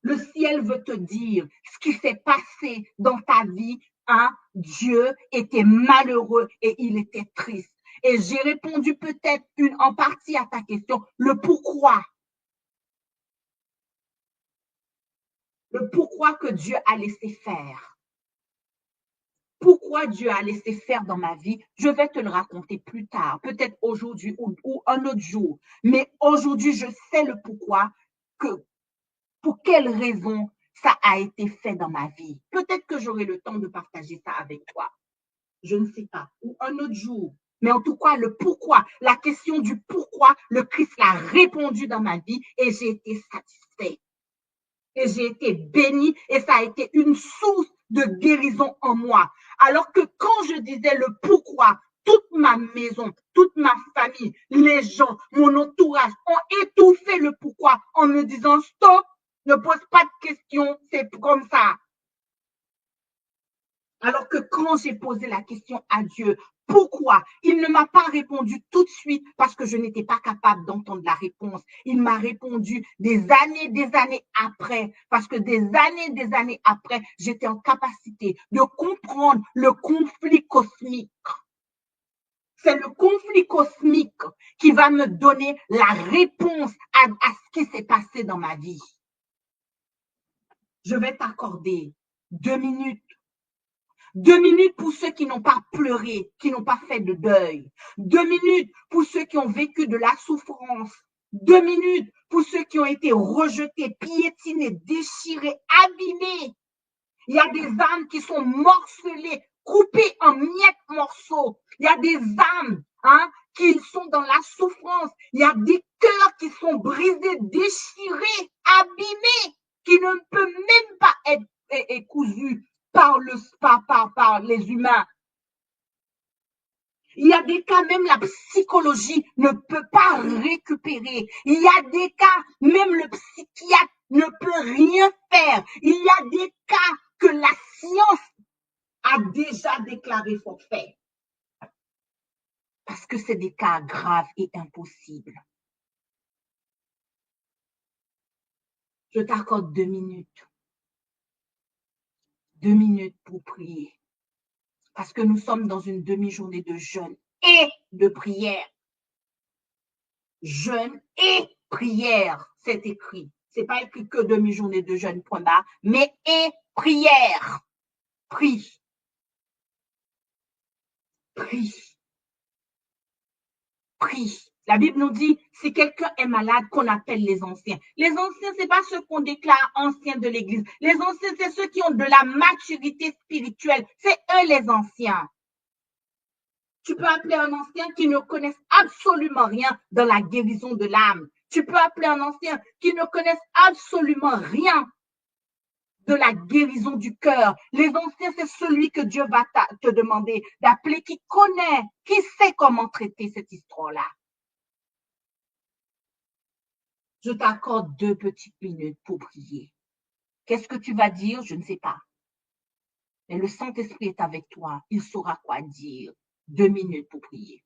Speaker 1: Le ciel veut te dire ce qui s'est passé dans ta vie. Hein, Dieu était malheureux et il était triste. Et j'ai répondu peut-être en partie à ta question, le pourquoi. Le pourquoi que Dieu a laissé faire. Pourquoi Dieu a laissé faire dans ma vie, je vais te le raconter plus tard, peut-être aujourd'hui ou un autre jour. Mais aujourd'hui, je sais le pourquoi, pour quelle raison ça a été fait dans ma vie. Peut-être que j'aurai le temps de partager ça avec toi. Je ne sais pas. Ou un autre jour. Mais en tout cas, le pourquoi, la question du pourquoi, le Christ l'a répondu dans ma vie et j'ai été satisfait. Et j'ai été bénie et ça a été une source de guérison en moi. Alors que quand je disais le pourquoi, toute ma maison, toute ma famille, les gens, mon entourage ont étouffé le pourquoi en me disant stop, ne pose pas de questions, c'est comme ça. Alors que quand j'ai posé la question à Dieu, pourquoi? Il ne m'a pas répondu tout de suite parce que je n'étais pas capable d'entendre la réponse. Il m'a répondu des années après, parce que des années après, j'étais en capacité de comprendre le conflit cosmique. C'est le conflit cosmique qui va me donner la réponse à ce qui s'est passé dans ma vie. Je vais t'accorder 2 minutes. 2 minutes pour ceux qui n'ont pas pleuré, qui n'ont pas fait de deuil. 2 minutes pour ceux qui ont vécu de la souffrance. 2 minutes pour ceux qui ont été rejetés, piétinés, déchirés, abîmés. Il y a des âmes qui sont morcelées, coupées en miettes morceaux. Il y a des âmes qui sont dans la souffrance. Il y a des cœurs qui sont brisés, déchirés, abîmés, qui ne peuvent même pas être cousus par les humains. Il y a des cas, même la psychologie ne peut pas récupérer. Il y a des cas, même le psychiatre ne peut rien faire. Il y a des cas que la science a déjà déclaré forfait. Parce que c'est des cas graves et impossibles. Je t'accorde 2 minutes. 2 minutes pour prier. Parce que nous sommes dans une demi-journée de jeûne et de prière. Jeûne et prière, c'est écrit. C'est pas écrit que demi-journée de jeûne, point barre, mais et prière. Prie. Prie. Prie. La Bible nous dit, si quelqu'un est malade, qu'on appelle les anciens. Les anciens, c'est pas ceux qu'on déclare anciens de l'Église. Les anciens, c'est ceux qui ont de la maturité spirituelle. C'est eux les anciens. Tu peux appeler un ancien qui ne connaisse absolument rien dans la guérison de l'âme. Tu peux appeler un ancien qui ne connaisse absolument rien de la guérison du cœur. Les anciens, c'est celui que Dieu va te demander d'appeler, qui connaît, qui sait comment traiter cette histoire-là. Je t'accorde 2 petites minutes pour prier. Qu'est-ce que tu vas dire? Je ne sais pas. Mais le Saint-Esprit est avec toi. Il saura quoi dire. 2 minutes pour prier.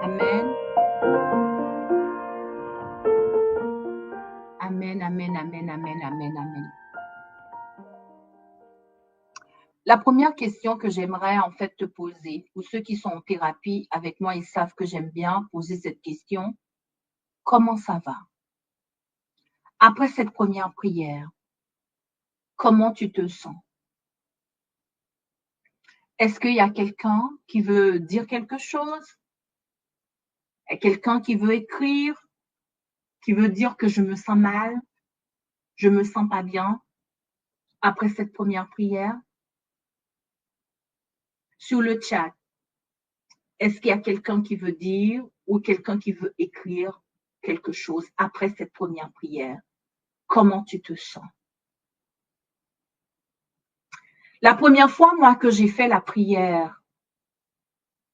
Speaker 1: Amen. La première question que j'aimerais en fait te poser, pour ceux qui sont en thérapie avec moi, ils savent que j'aime bien poser cette question. Comment ça va? Après cette première prière, comment tu te sens? Est-ce qu'il y a quelqu'un qui veut dire quelque chose? Quelqu'un qui veut écrire? Qui veut dire que je me sens mal? Je me sens pas bien après cette première prière? Sur le chat, est-ce qu'il y a quelqu'un qui veut dire ou quelqu'un qui veut écrire quelque chose après cette première prière? Comment tu te sens? La première fois, moi, que j'ai fait la prière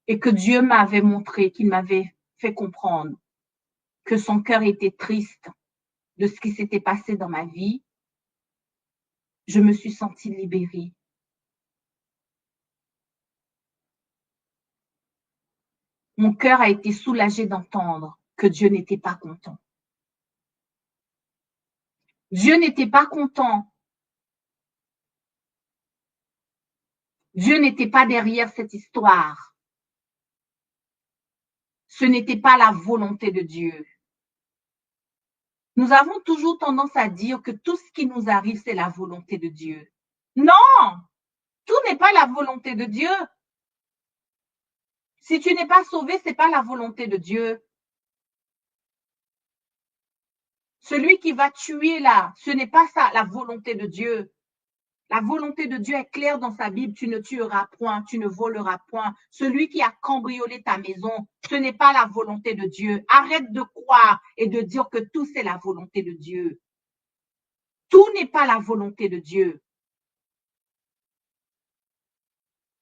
Speaker 1: et que Dieu m'avait montré, qu'il m'avait fait comprendre que son cœur était triste de ce qui s'était passé dans ma vie, je me suis sentie libérée. Mon cœur a été soulagé d'entendre que Dieu n'était pas content. Dieu n'était pas content. Dieu n'était pas derrière cette histoire. Ce n'était pas la volonté de Dieu. Nous avons toujours tendance à dire que tout ce qui nous arrive, c'est la volonté de Dieu. Non, tout n'est pas la volonté de Dieu. Si tu n'es pas sauvé, ce n'est pas la volonté de Dieu. Celui qui va tuer là, ce n'est pas ça la volonté de Dieu. La volonté de Dieu est claire dans sa Bible. Tu ne tueras point, tu ne voleras point. Celui qui a cambriolé ta maison, ce n'est pas la volonté de Dieu. Arrête de croire et de dire que tout c'est la volonté de Dieu. Tout n'est pas la volonté de Dieu.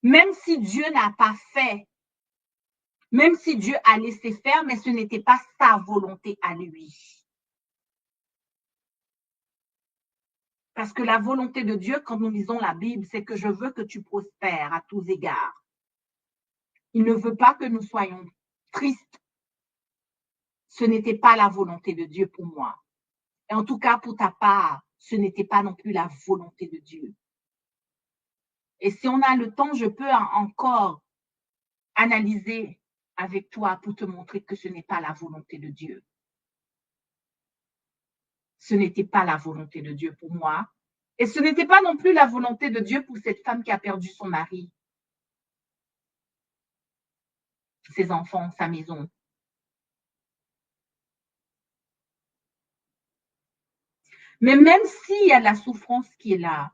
Speaker 1: Même si Dieu n'a pas fait, même si Dieu a laissé faire, mais ce n'était pas sa volonté à lui. Parce que la volonté de Dieu, quand nous lisons la Bible, c'est que je veux que tu prospères à tous égards. Il ne veut pas que nous soyons tristes. Ce n'était pas la volonté de Dieu pour moi. Et en tout cas, pour ta part, ce n'était pas non plus la volonté de Dieu. Et si on a le temps, je peux encore analyser avec toi pour te montrer que ce n'est pas la volonté de Dieu. Ce n'était pas la volonté de Dieu pour moi. Et ce n'était pas non plus la volonté de Dieu pour cette femme qui a perdu son mari, ses enfants, sa maison. Mais même s'il y a la souffrance qui est là,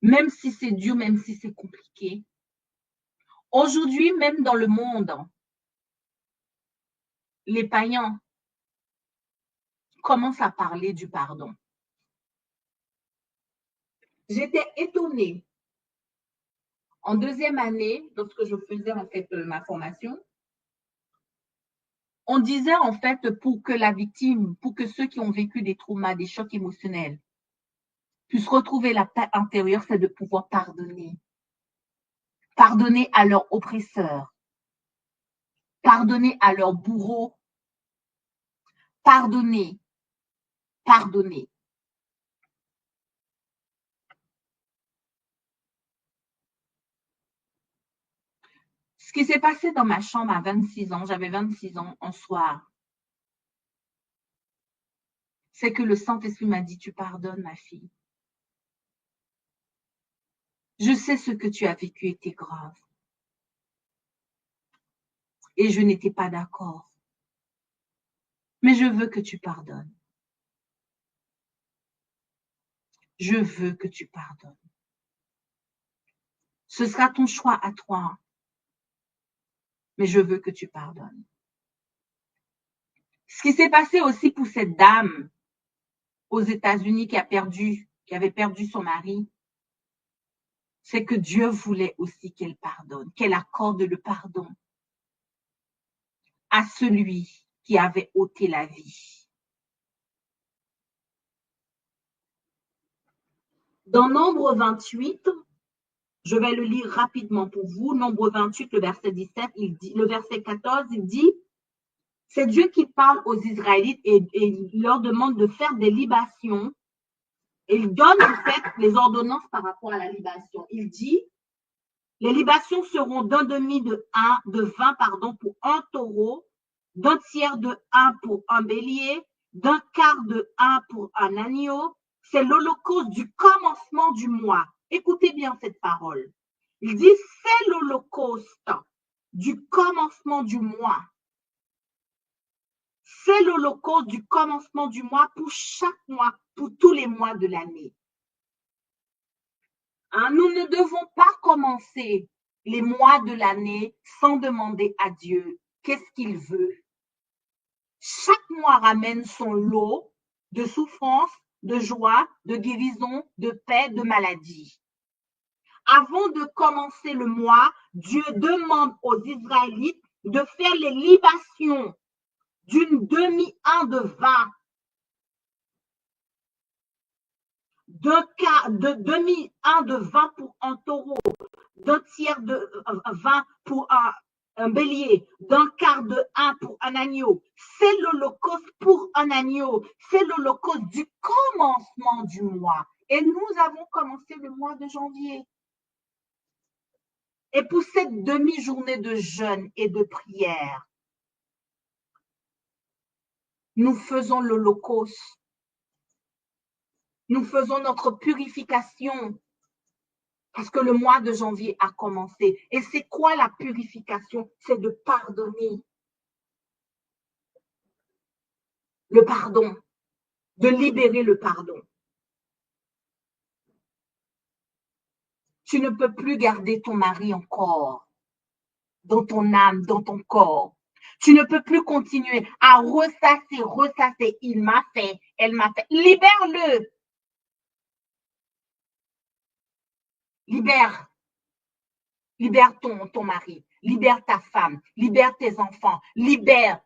Speaker 1: même si c'est dur, même si c'est compliqué, aujourd'hui, même dans le monde, les païens commencent à parler du pardon. J'étais étonnée. En deuxième année, lorsque je faisais en fait ma formation, on disait en fait pour que la victime, pour que ceux qui ont vécu des traumas, des chocs émotionnels, puissent retrouver la paix intérieure, c'est de pouvoir pardonner. Pardonner à leurs oppresseurs. Pardonner à leurs bourreaux. Pardonner. Pardonner. Ce qui s'est passé dans ma chambre à 26 ans, j'avais 26 ans un soir, c'est que le Saint-Esprit m'a dit, tu pardonnes ma fille. Je sais ce que tu as vécu était grave. Et je n'étais pas d'accord. Mais je veux que tu pardonnes. Je veux que tu pardonnes. Ce sera ton choix à toi. Mais je veux que tu pardonnes. Ce qui s'est passé aussi pour cette dame aux États-Unis qui avait perdu son mari, c'est que Dieu voulait aussi qu'elle pardonne, qu'elle accorde le pardon à celui qui avait ôté la vie. Dans Nombre 28, je vais le lire rapidement pour vous. Nombre 28, le verset 17, le verset 14, il dit, c'est Dieu qui parle aux Israélites et il leur demande de faire des libations. Et il donne en fait les ordonnances par rapport à la libation. Il dit, les libations seront d'un demi de vin pour un taureau, d'un tiers de 1 pour un bélier, d'un quart de 1 pour un agneau. C'est l'holocauste du commencement du mois. Écoutez bien cette parole. Il dit, c'est l'holocauste du commencement du mois. C'est l'holocauste du commencement du mois pour chaque mois, pour tous les mois de l'année. Nous ne devons pas commencer les mois de l'année sans demander à Dieu qu'est-ce qu'il veut. Chaque mois ramène son lot de souffrance, de joie, de guérison, de paix, de maladie. Avant de commencer le mois, Dieu demande aux Israélites de faire les libations d'une demi-1 de vin, de demi-un de vin pour un taureau, d'un tiers de vin pour un bélier, d'un quart de un pour un agneau. C'est l'holocauste pour un agneau. C'est l'holocauste du commencement du mois. Et nous avons commencé le mois de janvier. Et pour cette demi-journée de jeûne et de prière, nous faisons l'holocauste. Nous faisons notre purification. Parce que le mois de janvier a commencé. Et c'est quoi la purification? C'est de pardonner. Le pardon. De libérer le pardon. Tu ne peux plus garder ton mari encore dans ton âme, dans ton corps. Tu ne peux plus continuer à ressasser. Il m'a fait, elle m'a fait. Libère-le. Libère. Libère ton mari. Libère ta femme. Libère tes enfants. Libère.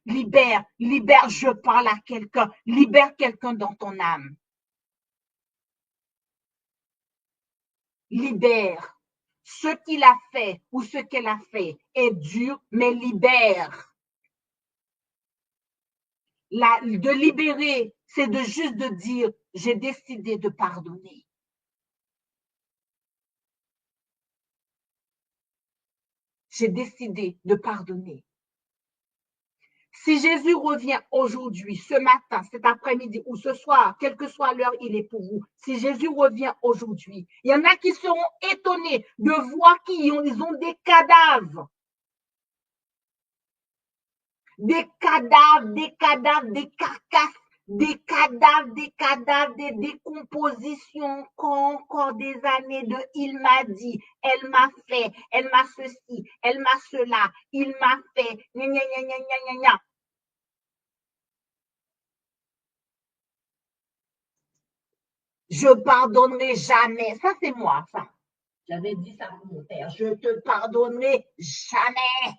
Speaker 1: Je parle à quelqu'un. Libère quelqu'un dans ton âme. Libère. Ce qu'il a fait ou ce qu'elle a fait est dur, mais libère. De libérer, c'est de juste de dire, j'ai décidé de pardonner. J'ai décidé de pardonner. Si Jésus revient aujourd'hui, ce matin, cet après-midi ou ce soir, quelle que soit l'heure il est pour vous, si Jésus revient aujourd'hui, il y en a qui seront étonnés de voir qu'ils ont des cadavres. Des cadavres, des carcasses, des cadavres, des décompositions encore des années de il m'a dit, elle m'a fait, elle m'a ceci, elle m'a cela, il m'a fait, gna gna gna gna gna gna. Je pardonnerai jamais. Ça, c'est moi, ça. J'avais dit ça pour mon père. Je te pardonnerai jamais.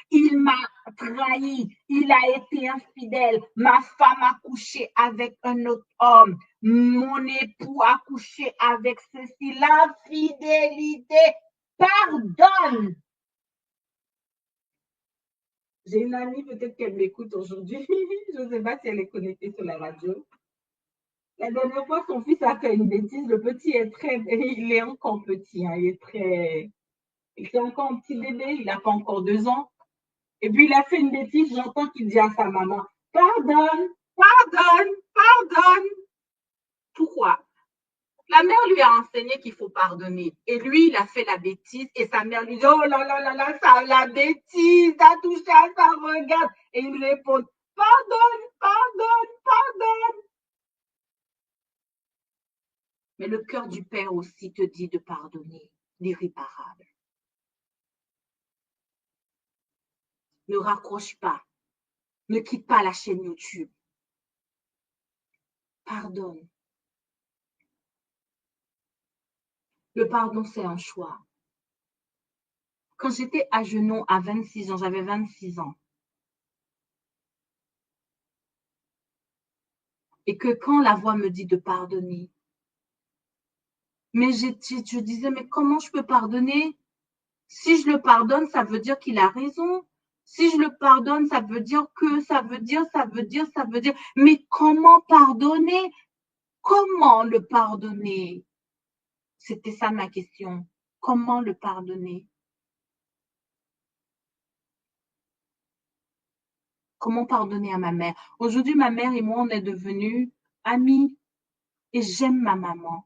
Speaker 1: Il m'a trahi, il a été infidèle, ma femme a couché avec un autre homme, mon époux a couché avec ceci. L'infidélité, pardonne. J'ai une amie, peut-être qu'elle m'écoute aujourd'hui, je ne sais pas si elle est connectée sur la radio. La dernière fois, son fils a fait une bêtise, le petit il est encore petit, hein, il est encore un petit bébé, il n'a pas encore 2 ans. Et puis, il a fait une bêtise, j'entends qu'il dit à sa maman, pardonne, pardonne. Pourquoi? La mère lui a enseigné qu'il faut pardonner. Et lui, il a fait la bêtise et sa mère lui dit, oh là là là là, ça, la bêtise, t'as touché à ça, regarde. Et il lui répond, pardonne. Mais le cœur du Père aussi te dit de pardonner l'irréparable. Ne raccroche pas. Ne quitte pas la chaîne YouTube. Pardonne. Le pardon, c'est un choix. Quand j'étais à genoux à 26 ans, j'avais 26 ans. Et que quand la voix me dit de pardonner, mais je disais, mais comment je peux pardonner? Si je le pardonne, ça veut dire qu'il a raison. Si je le pardonne, ça veut dire que, ça veut dire. Mais comment pardonner? Comment le pardonner? C'était ça ma question. Comment le pardonner? Comment pardonner à ma mère? Aujourd'hui, ma mère et moi, on est devenus amis et j'aime ma maman.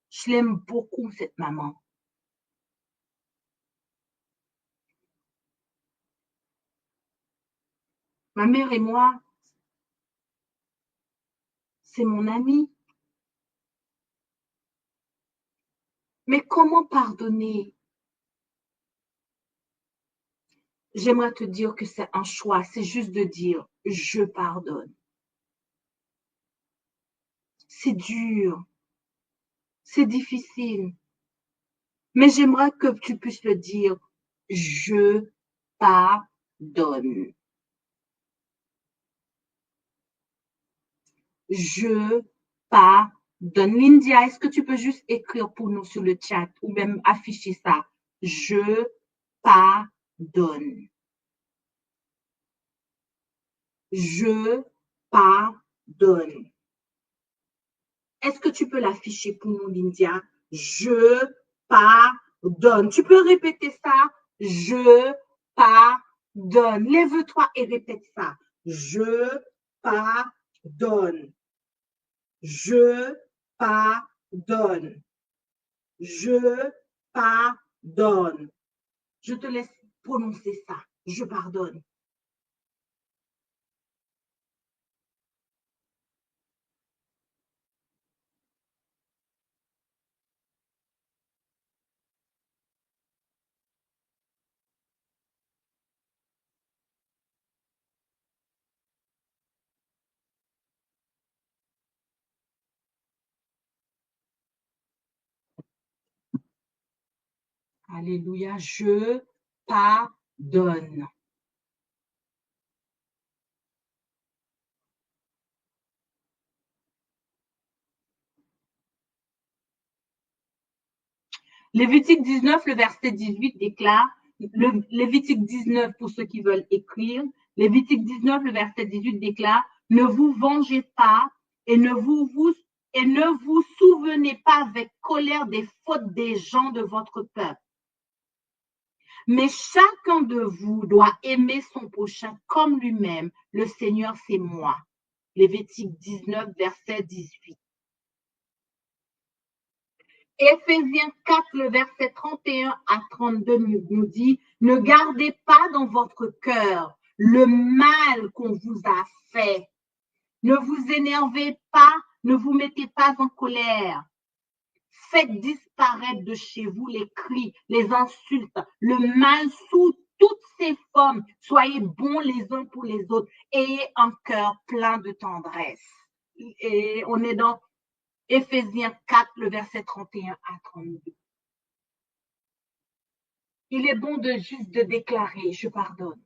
Speaker 1: Je l'aime beaucoup, cette maman. Ma mère et moi, c'est mon amie. Mais comment pardonner? J'aimerais te dire que c'est un choix, c'est juste de dire je pardonne. C'est dur, c'est difficile, mais j'aimerais que tu puisses le dire je pardonne. Je pardonne. Lindia, est-ce que tu peux juste écrire pour nous sur le chat ou même afficher ça? Je pardonne. Je pardonne. Est-ce que tu peux l'afficher pour nous, Lindia? Je pardonne. Tu peux répéter ça? Je pardonne. Lève-toi et répète ça. Je pardonne. Je pardonne. Je pardonne. Je te laisse prononcer ça. Je pardonne. Alléluia. Je pardonne. Lévitique 19, le verset 18 déclare, Lévitique 19 pour ceux qui veulent écrire, Lévitique 19, le verset 18 déclare, ne vous vengez pas et ne vous souvenez pas avec colère des fautes des gens de votre peuple. Mais chacun de vous doit aimer son prochain comme lui-même. Le Seigneur, c'est moi. Lévitique 19, verset 18. Éphésiens 4, le verset 31 à 32 nous dit, ne gardez pas dans votre cœur le mal qu'on vous a fait. Ne vous énervez pas, ne vous mettez pas en colère. Faites disparaître de chez vous les cris, les insultes, le mal sous toutes ses formes. Soyez bons les uns pour les autres. Ayez un cœur plein de tendresse. Et on est dans Éphésiens 4, le verset 31 à 32. Il est bon de juste de déclarer, je pardonne,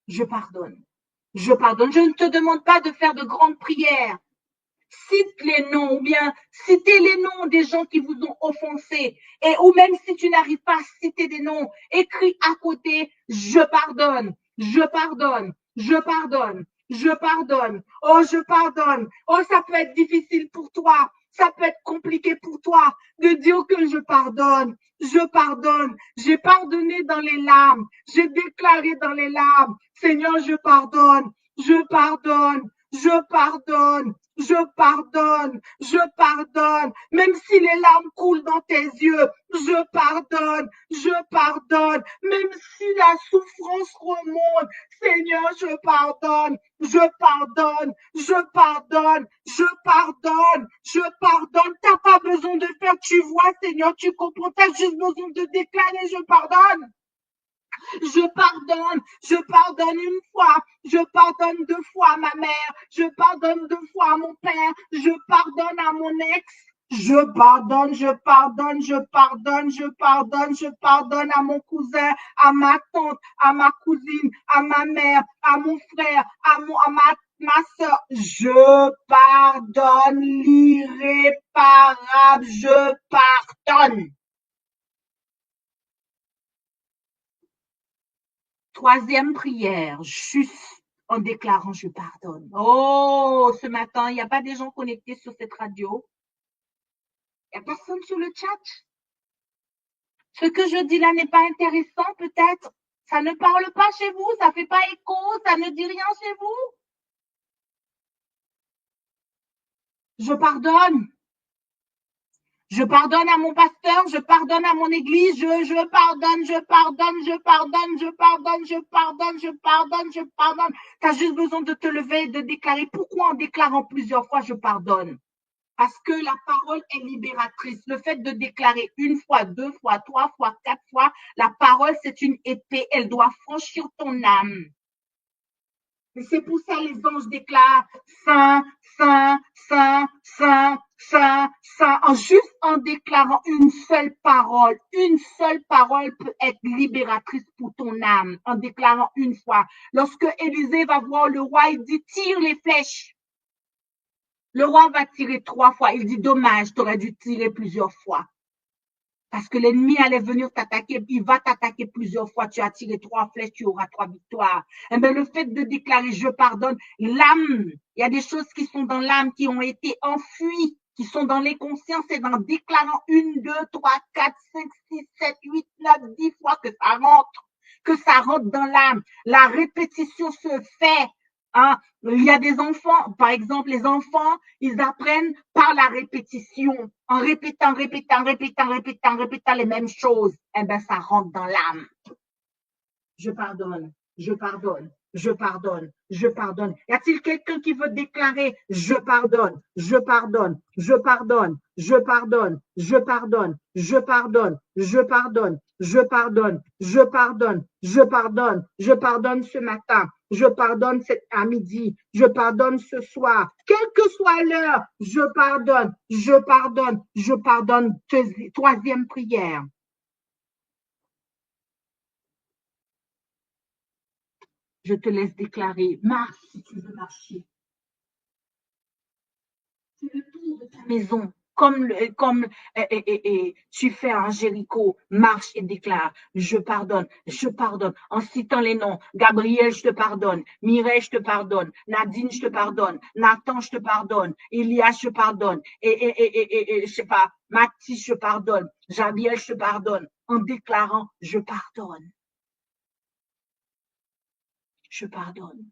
Speaker 1: je pardonne, je pardonne. Je ne te demande pas de faire de grandes prières. Cite les noms ou bien citez les noms des gens qui vous ont offensé. Et ou même si tu n'arrives pas à citer des noms, écris à côté, je pardonne, je pardonne, je pardonne, je pardonne. Oh, je pardonne. Oh, ça peut être difficile pour toi. Ça peut être compliqué pour toi de dire que je pardonne. Je pardonne. J'ai pardonné dans les larmes. J'ai déclaré dans les larmes. Seigneur, je pardonne. Je pardonne. Je pardonne. Je pardonne, je pardonne, même si les larmes coulent dans tes yeux, je pardonne, même si la souffrance remonte, Seigneur, je pardonne, je pardonne, je pardonne, je pardonne, je pardonne. T'as pas besoin de faire, tu vois, Seigneur, tu comprends, t'as juste besoin de déclarer, je pardonne. Je pardonne une fois, je pardonne deux fois à ma mère, je pardonne deux fois à mon père, je pardonne à mon ex, je pardonne, je pardonne, je pardonne, je pardonne, je pardonne à mon cousin, à ma tante, à ma cousine, à ma mère, à mon frère, à ma soeur. Je pardonne l'irréparable, je pardonne. Troisième prière, juste en déclarant je pardonne. Oh, ce matin, il n'y a pas des gens connectés sur cette radio. Il n'y a personne sur le chat. Ce que je dis là n'est pas intéressant, peut-être. Ça ne parle pas chez vous, ça ne fait pas écho, ça ne dit rien chez vous. Je pardonne. Je pardonne à mon pasteur, je pardonne à mon église, je pardonne, je pardonne, je pardonne, je pardonne, je pardonne, je pardonne, je pardonne. Tu as juste besoin de te lever et de déclarer. Pourquoi en déclarant plusieurs fois, je pardonne? Parce que la parole est libératrice. Le fait de déclarer une fois, deux fois, trois fois, quatre fois, la parole, c'est une épée. Elle doit franchir ton âme. Et c'est pour ça les anges déclarent Saint, Saint, Saint, Saint, Saint, Saint. Juste en déclarant une seule parole peut être libératrice pour ton âme. En déclarant une fois. Lorsque Élisée va voir le roi, il dit tire les flèches. Le roi va tirer 3 fois. Il dit, dommage, tu aurais dû tirer plusieurs fois. Parce que l'ennemi allait venir t'attaquer, il va t'attaquer plusieurs fois. Tu as tiré 3 flèches, tu auras 3 victoires. Et bien, le fait de déclarer je pardonne, l'âme, il y a des choses qui sont dans l'âme, qui ont été enfuies, qui sont dans les consciences, et en déclarant 1, 2, 3, 4, 5, 6, 7, 8, 9, 10 fois que ça rentre dans l'âme. La répétition se fait. Hein? Il y a des enfants, par exemple, les enfants, ils apprennent par la répétition, en répétant les mêmes choses. Eh bien, ça rentre dans l'âme. Je pardonne, je pardonne, je pardonne, je pardonne. Y a-t-il quelqu'un qui veut déclarer je pardonne, je pardonne, je pardonne, je pardonne, je pardonne, je pardonne, je pardonne, je pardonne, je pardonne, je pardonne, je pardonne ce matin, je pardonne à midi, je pardonne ce soir, quelle que soit l'heure, je pardonne, je pardonne, je pardonne. Troisième prière. Je te laisse déclarer. Marche si tu veux marcher. Fais le tour de ta maison. Comme tu fais en Jéricho, marche et déclare, je pardonne, en citant les noms. Gabriel, je te pardonne. Mireille, je te pardonne. Nadine, je te pardonne. Nathan, je te pardonne. Elias, je te pardonne. Je sais pas, Mathis, je pardonne. Javier, je te pardonne. En déclarant, je pardonne. Je pardonne.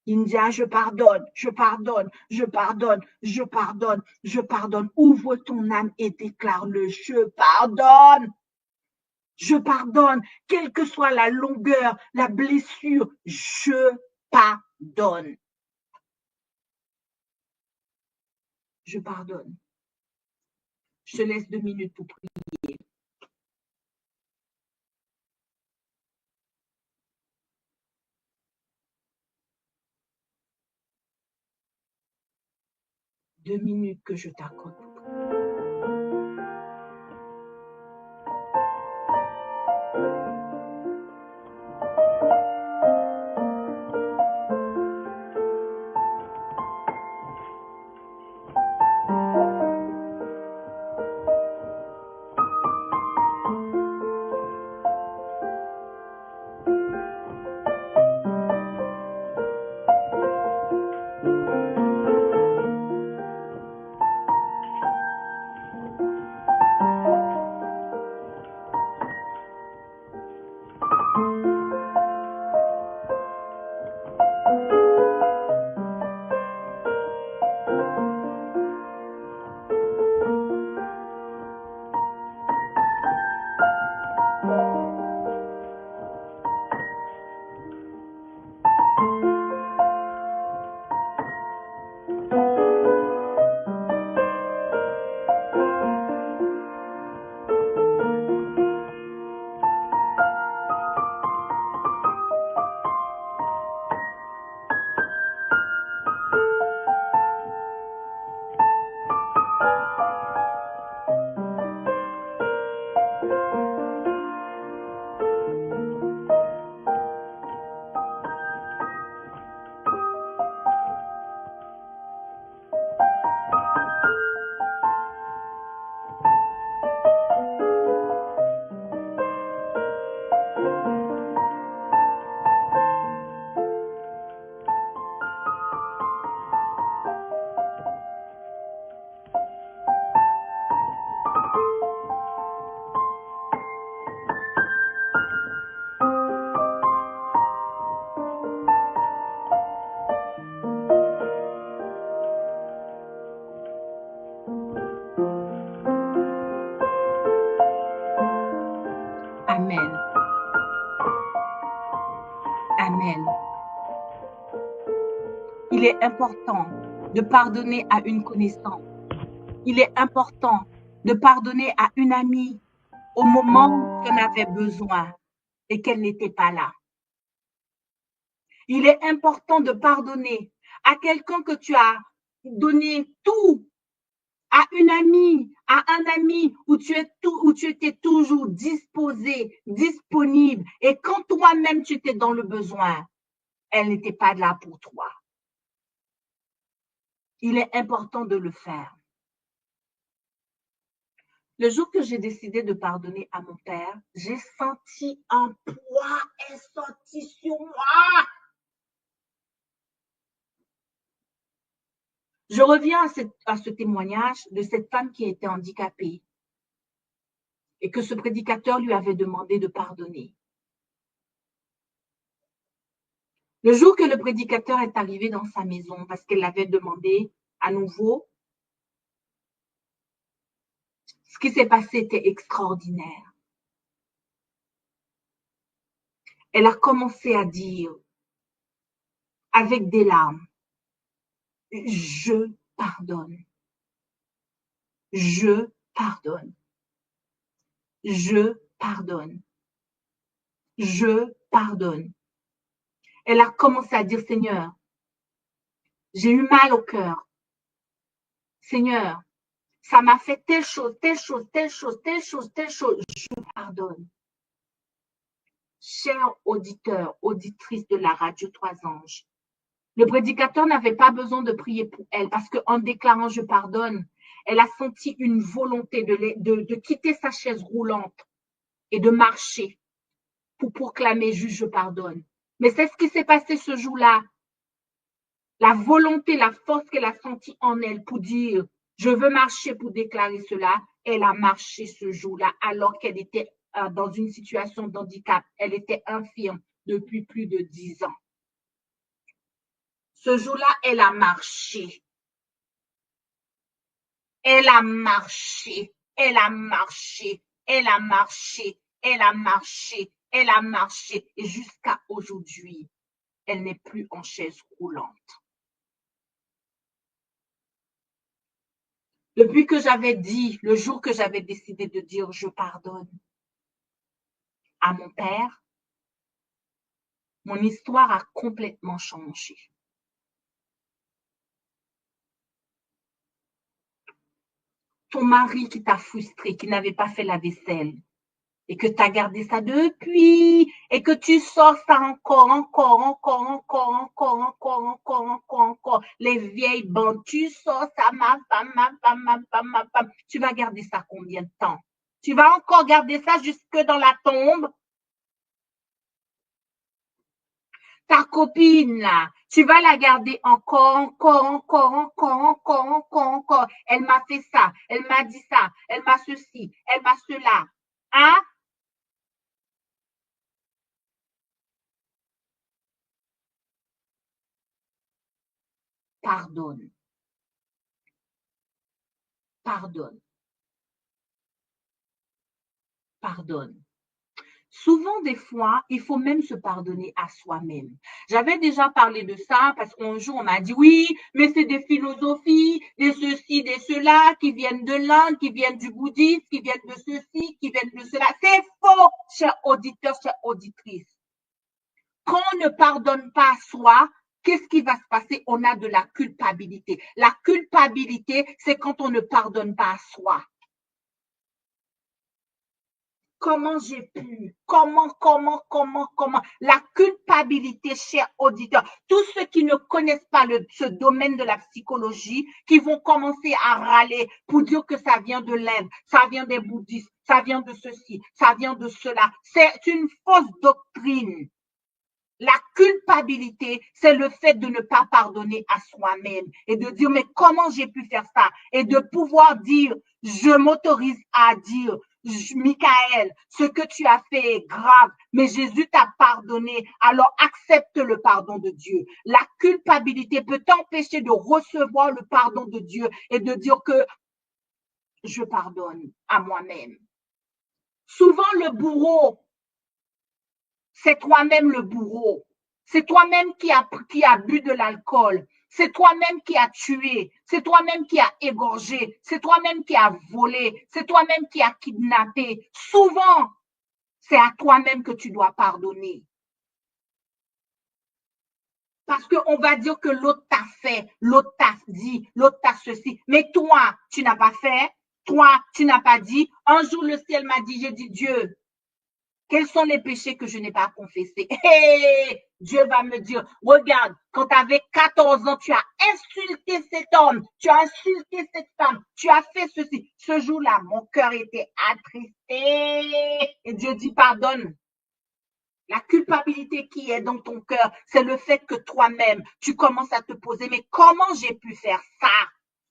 Speaker 1: India, je pardonne, je pardonne, je pardonne, je pardonne, je pardonne. Ouvre ton âme et déclare-le, je pardonne. Je pardonne, quelle que soit la longueur, la blessure, je pardonne. Je pardonne. Je te laisse 2 minutes pour prier. Deux minutes que je t'accorde pour prier. Amen. Amen. Il est important de pardonner à une connaissance. Il est important de pardonner à une amie au moment où tu en avais besoin et qu'elle n'était pas là. Il est important de pardonner à quelqu'un que tu as donné tout, à une amie, à un ami où tu étais toujours disposé, disponible. Et quand toi-même tu étais dans le besoin, elle n'était pas là pour toi. Il est important de le faire. Le jour que j'ai décidé de pardonner à mon père, j'ai senti un poids est sorti sur moi. Je reviens à ce témoignage de cette femme qui était handicapée et que ce prédicateur lui avait demandé de pardonner. Le jour que le prédicateur est arrivé dans sa maison, parce qu'elle l'avait demandé à nouveau, ce qui s'est passé était extraordinaire. Elle a commencé à dire, avec des larmes, je pardonne. Je pardonne. Je pardonne. Je pardonne. Elle a commencé à dire, Seigneur, j'ai eu mal au cœur. Seigneur, ça m'a fait telle chose, telle chose, telle chose, telle chose, telle chose. Je pardonne. Chers auditeurs, auditrices de la radio Trois Anges, le prédicateur n'avait pas besoin de prier pour elle parce qu'en déclarant je pardonne, elle a senti une volonté de quitter sa chaise roulante et de marcher pour proclamer juste je pardonne. Mais c'est ce qui s'est passé ce jour-là. La volonté, la force qu'elle a sentie en elle pour dire je veux marcher pour déclarer cela, elle a marché ce jour-là alors qu'elle était dans une situation d'handicap. Elle était infirme depuis plus de 10 ans. Ce jour-là, elle a marché. Elle a marché. Elle a marché. Elle a marché. Elle a marché. Elle a marché. Et jusqu'à aujourd'hui, elle n'est plus en chaise roulante. Depuis que j'avais dit, le jour que j'avais décidé de dire je pardonne à mon père, mon histoire a complètement changé. Ton mari qui t'a frustré, qui n'avait pas fait la vaisselle, et que tu as gardé ça depuis, et que tu sors ça encore, les vieilles bandes, tu sors ça, ma femme, tu vas garder ça combien de temps? Tu vas encore garder ça jusque dans la tombe? Ta copine, là, tu vas la garder encore. Elle m'a fait ça, elle m'a dit ça, elle m'a ceci, elle m'a cela. Hein? Pardonne. Pardonne. Pardonne. Souvent, des fois, il faut même se pardonner à soi-même. J'avais déjà parlé de ça parce qu'un jour, on m'a dit oui, mais c'est des philosophies, des ceci, des cela, qui viennent de l'Inde, qui viennent du bouddhisme, qui viennent de ceci, qui viennent de cela. C'est faux, chers auditeurs, chères auditrices. Quand on ne pardonne pas à soi, qu'est-ce qui va se passer? On a de la culpabilité. La culpabilité, c'est quand on ne pardonne pas à soi. Comment j'ai pu? Comment? La culpabilité, chers auditeurs. Tous ceux qui ne connaissent pas ce domaine de la psychologie, qui vont commencer à râler pour dire que ça vient de l'Inde, ça vient des bouddhistes, ça vient de ceci, ça vient de cela. C'est une fausse doctrine. La culpabilité, c'est le fait de ne pas pardonner à soi-même et de dire, mais comment j'ai pu faire ça? Et de pouvoir dire, je m'autorise à dire, Michael, ce que tu as fait est grave, mais Jésus t'a pardonné, alors accepte le pardon de Dieu. La culpabilité peut t'empêcher de recevoir le pardon de Dieu et de dire que je pardonne à moi-même. Souvent, le bourreau, c'est toi-même le bourreau. C'est toi-même qui a bu de l'alcool. C'est toi-même qui a tué. C'est toi-même qui a égorgé. C'est toi-même qui a volé. C'est toi-même qui a kidnappé. Souvent, c'est à toi-même que tu dois pardonner. Parce qu'on va dire que l'autre t'a fait, l'autre t'a dit, l'autre t'a ceci. Mais toi, tu n'as pas fait. Toi, tu n'as pas dit. Un jour, le ciel m'a dit, j'ai dit, Dieu, Quels sont les péchés que je n'ai pas confessés? Hey, Dieu va me dire, regarde, quand tu avais 14 ans, tu as insulté cet homme, tu as insulté cette femme, tu as fait ceci. Ce jour-là, mon cœur était attristé. Et Dieu dit, pardonne. La culpabilité qui est dans ton cœur, c'est le fait que toi-même, tu commences à te poser, mais comment j'ai pu faire ça?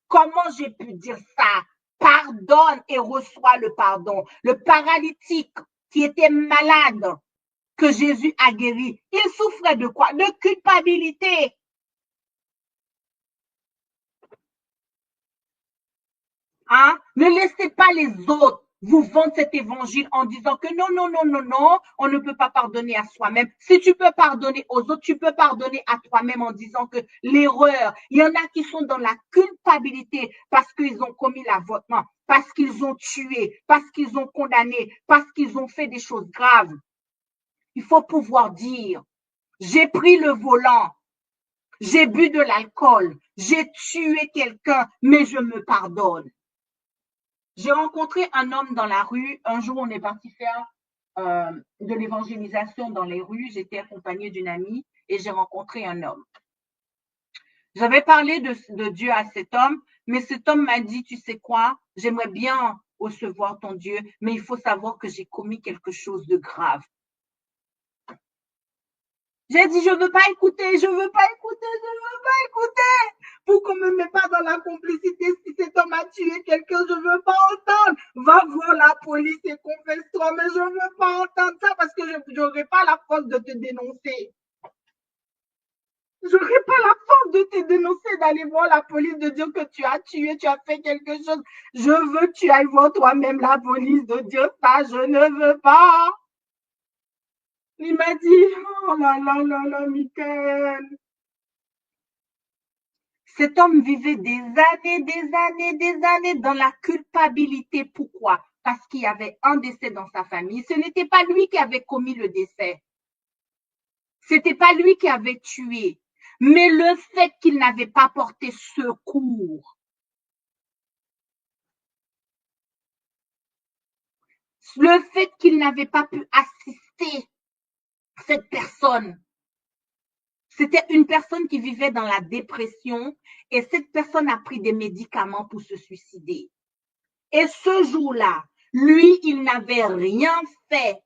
Speaker 1: Comment j'ai pu dire ça? Pardonne et reçois le pardon. Le paralytique qui était malade, que Jésus a guéri, il souffrait de quoi? De culpabilité. Hein? Ne laissez pas les autres vous vendre cet évangile en disant que non, non, non, non, non, on ne peut pas pardonner à soi-même. Si tu peux pardonner aux autres, tu peux pardonner à toi-même en disant que l'erreur, il y en a qui sont dans la culpabilité parce qu'ils ont commis l'avortement, parce qu'ils ont tué, parce qu'ils ont condamné, parce qu'ils ont fait des choses graves. Il faut pouvoir dire, j'ai pris le volant, j'ai bu de l'alcool, j'ai tué quelqu'un, mais je me pardonne. J'ai rencontré un homme dans la rue. Un jour, on est parti faire de l'évangélisation dans les rues. J'étais accompagnée d'une amie et j'ai rencontré un homme. J'avais parlé de Dieu à cet homme, mais cet homme m'a dit, tu sais quoi, j'aimerais bien recevoir ton Dieu, mais il faut savoir que j'ai commis quelque chose de grave. J'ai dit, je veux pas écouter, je veux pas écouter, je veux pas écouter. Pour qu'on me mette pas dans la complicité, si cet homme a tué quelqu'un, je veux pas entendre. Va voir la police et confesse-toi, mais je veux pas entendre ça parce que je n'aurai pas la force de te dénoncer. J'aurai pas la force de te dénoncer, d'aller voir la police, de dire que tu as tué, tu as fait quelque chose. Je veux que tu ailles voir toi-même la police, de dire ça, je ne veux pas. Il m'a dit, oh là là là là, Michael. Cet homme vivait des années dans la culpabilité. Pourquoi? Parce qu'il y avait un décès dans sa famille. Ce n'était pas lui qui avait commis le décès. C'était pas lui qui avait tué. Mais le fait qu'il n'avait pas porté secours, le fait qu'il n'avait pas pu assister cette personne, c'était une personne qui vivait dans la dépression et cette personne a pris des médicaments pour se suicider. Et ce jour-là, lui, il n'avait rien fait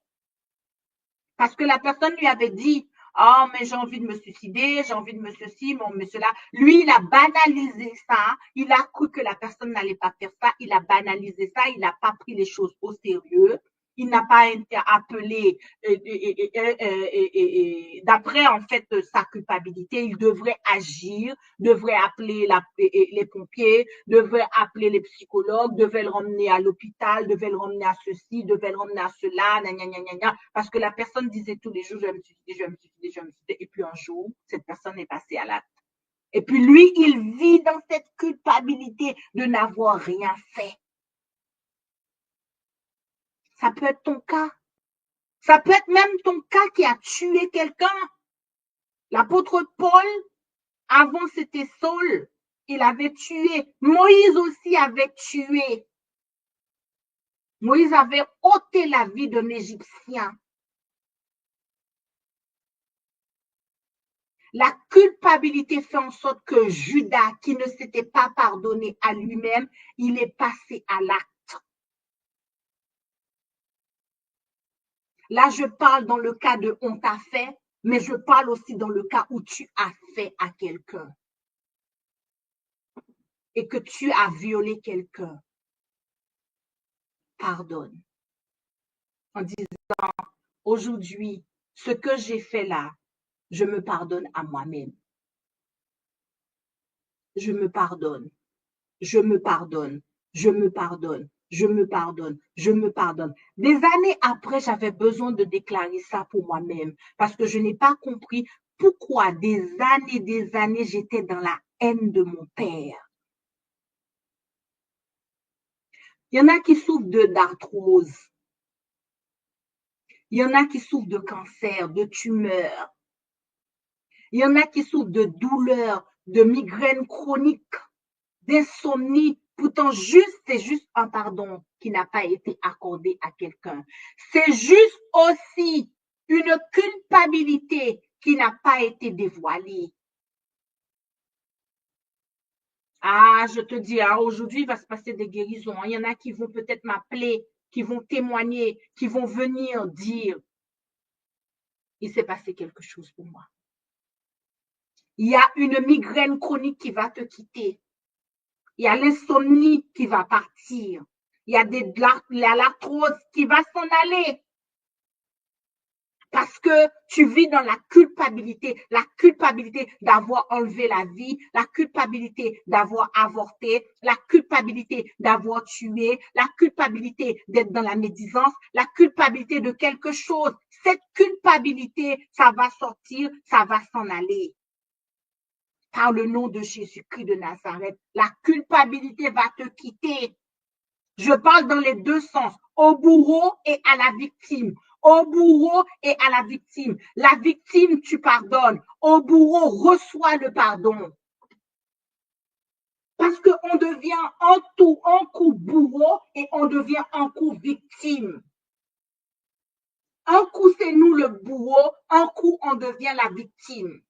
Speaker 1: parce que la personne lui avait dit, oh, mais j'ai envie de me suicider, j'ai envie de me ceci, mais cela. Lui, il a banalisé ça. Il a cru que la personne n'allait pas faire ça. Il a banalisé ça. Il n'a pas pris les choses au sérieux. Il n'a pas été appelé, d'après en fait sa culpabilité, il devrait agir, devrait appeler les pompiers, devrait appeler les psychologues, devait le ramener à l'hôpital, devait le ramener à ceci, devait le ramener à cela, parce que la personne disait tous les jours, je vais me suicider, je vais me suicider, je vais me suicider, et puis un jour, cette personne est passée à l'acte. Et puis lui, il vit dans cette culpabilité de n'avoir rien fait. Ça peut être ton cas. Ça peut être même ton cas qui a tué quelqu'un. L'apôtre Paul, avant c'était Saul, il avait tué. Moïse aussi avait tué. Moïse avait ôté la vie d'un Égyptien. La culpabilité fait en sorte que Judas, qui ne s'était pas pardonné à lui-même, il est passé à l'acte. Là, je parle dans le cas de on t'a fait, mais je parle aussi dans le cas où tu as fait à quelqu'un et que tu as violé quelqu'un. Pardonne. En disant, aujourd'hui, ce que j'ai fait là, je me pardonne à moi-même. Je me pardonne. Je me pardonne. Je me pardonne. Je me pardonne, je me pardonne. Des années après, j'avais besoin de déclarer ça pour moi-même parce que je n'ai pas compris pourquoi des années, j'étais dans la haine de mon père. Il y en a qui souffrent d'arthrose. Il y en a qui souffrent de cancer, de tumeur. Il y en a qui souffrent de douleurs, de migraines chroniques, d'insomnie, Pourtant, c'est juste un pardon qui n'a pas été accordé à quelqu'un. C'est juste aussi une culpabilité qui n'a pas été dévoilée. Ah, je te dis, aujourd'hui, il va se passer des guérisons. Il y en a qui vont peut-être m'appeler, qui vont témoigner, qui vont venir dire, il s'est passé quelque chose pour moi. Il y a une migraine chronique qui va te quitter. Il y a l'insomnie qui va partir. Il y a l'arthrose qui va s'en aller. Parce que tu vis dans la culpabilité d'avoir enlevé la vie, la culpabilité d'avoir avorté, la culpabilité d'avoir tué, la culpabilité d'être dans la médisance, la culpabilité de quelque chose. Cette culpabilité, ça va sortir, ça va s'en aller. Par le nom de Jésus-Christ de Nazareth, la culpabilité va te quitter. Je parle dans les deux sens, au bourreau et à la victime. Au bourreau et à la victime. La victime, tu pardonnes. Au bourreau, reçois le pardon. Parce qu'on devient un coup bourreau et on devient un coup victime. Un coup, c'est nous le bourreau, un coup, on devient la victime.